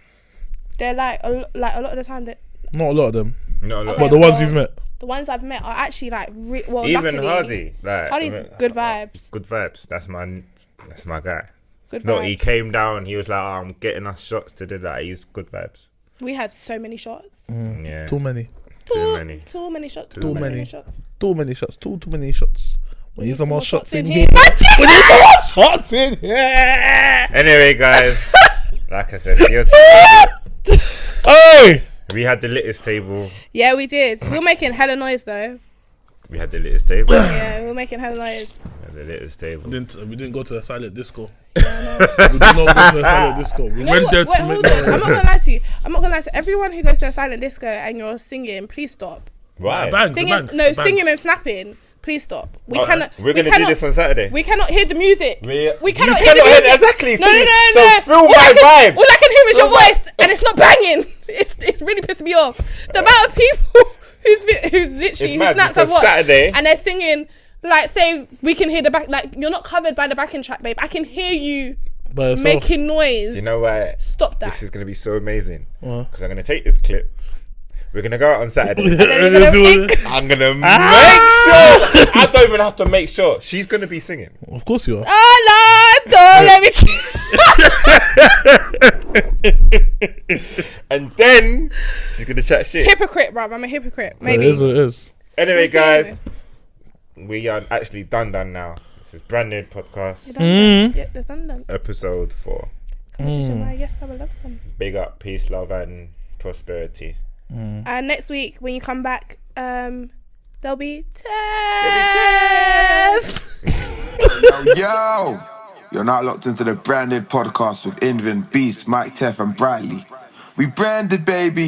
they're like a lot of the time
Not a lot of them.
No, look,
Okay.
But the ones
well,
you've met.
the ones I've met are actually like well,
even
luckily,
Hardy. Like,
Hardy's good vibes.
Good vibes. That's my guy.
Good
No,
vibes.
he came down. He was like, oh, I'm getting us shots to do that. He's good vibes.
We had so many shots.
Yeah.
Too many.
Too many.
Too many shots.
Too many.
shots.
Too many shots. Too many shots. We need some more shots in
here.
here. We need some more shots in here.
Anyway, guys, like I said,
Hey!
we had the littest table.
Yeah, we did. We were making hella noise though.
We had the littest table.
Yeah, we were making hella noise.
We had the littest table.
We didn't go to a silent disco. We did not go to a silent disco. We
You know
went
what?
there
Wait,
to
hold
make
on. I'm not gonna lie to you. I'm not gonna lie to everyone who goes to a silent disco and you're singing. Please stop.
Right.
bangs,
Singing,
bangs,
no,
bangs.
singing and snapping. Please stop. We
Oh,
cannot.
We're
we
gonna do
cannot,
this on Saturday.
We cannot hear the music. We cannot
you
hear the
cannot
music.
hear exactly.
No,
sing
no,
it.
no,
So
no.
feel
All I
my
can-
vibe.
All I can hear is your
Feel my-
voice, and it's not banging. It's really pissing me off. The amount of people who's literally
It's
whose
mad
snaps I've
because
watched,
Saturday.
and they're singing like, say we can hear the back. Like you're not covered by the backing track, babe. I can hear you
by yourself.
making noise.
Do you know why?
Stop that.
This is gonna be so amazing.
What?
Because I'm gonna take this clip. We're gonna go out on Saturday.
And then you're gonna pick-
I'm gonna make sure. I don't even have to make sure. She's gonna be singing.
Of course you are.
Oh Lord, don't let me.
And then she's gonna chat shit.
Hypocrite, bruv. I'm a hypocrite. Maybe.
It is what it is.
Anyway,
We'll see.
guys, we are actually done now. This is brand new podcast,
Yeah, there's done.
episode 4.
Competition, why? Yes, I will love some.
Big up, peace, love, and prosperity.
And next week when you come back, there'll be Tess.
Yo, you're not locked into the branded podcast with Invin, Beatz, Mike Teff, and Bradley. We branded, baby.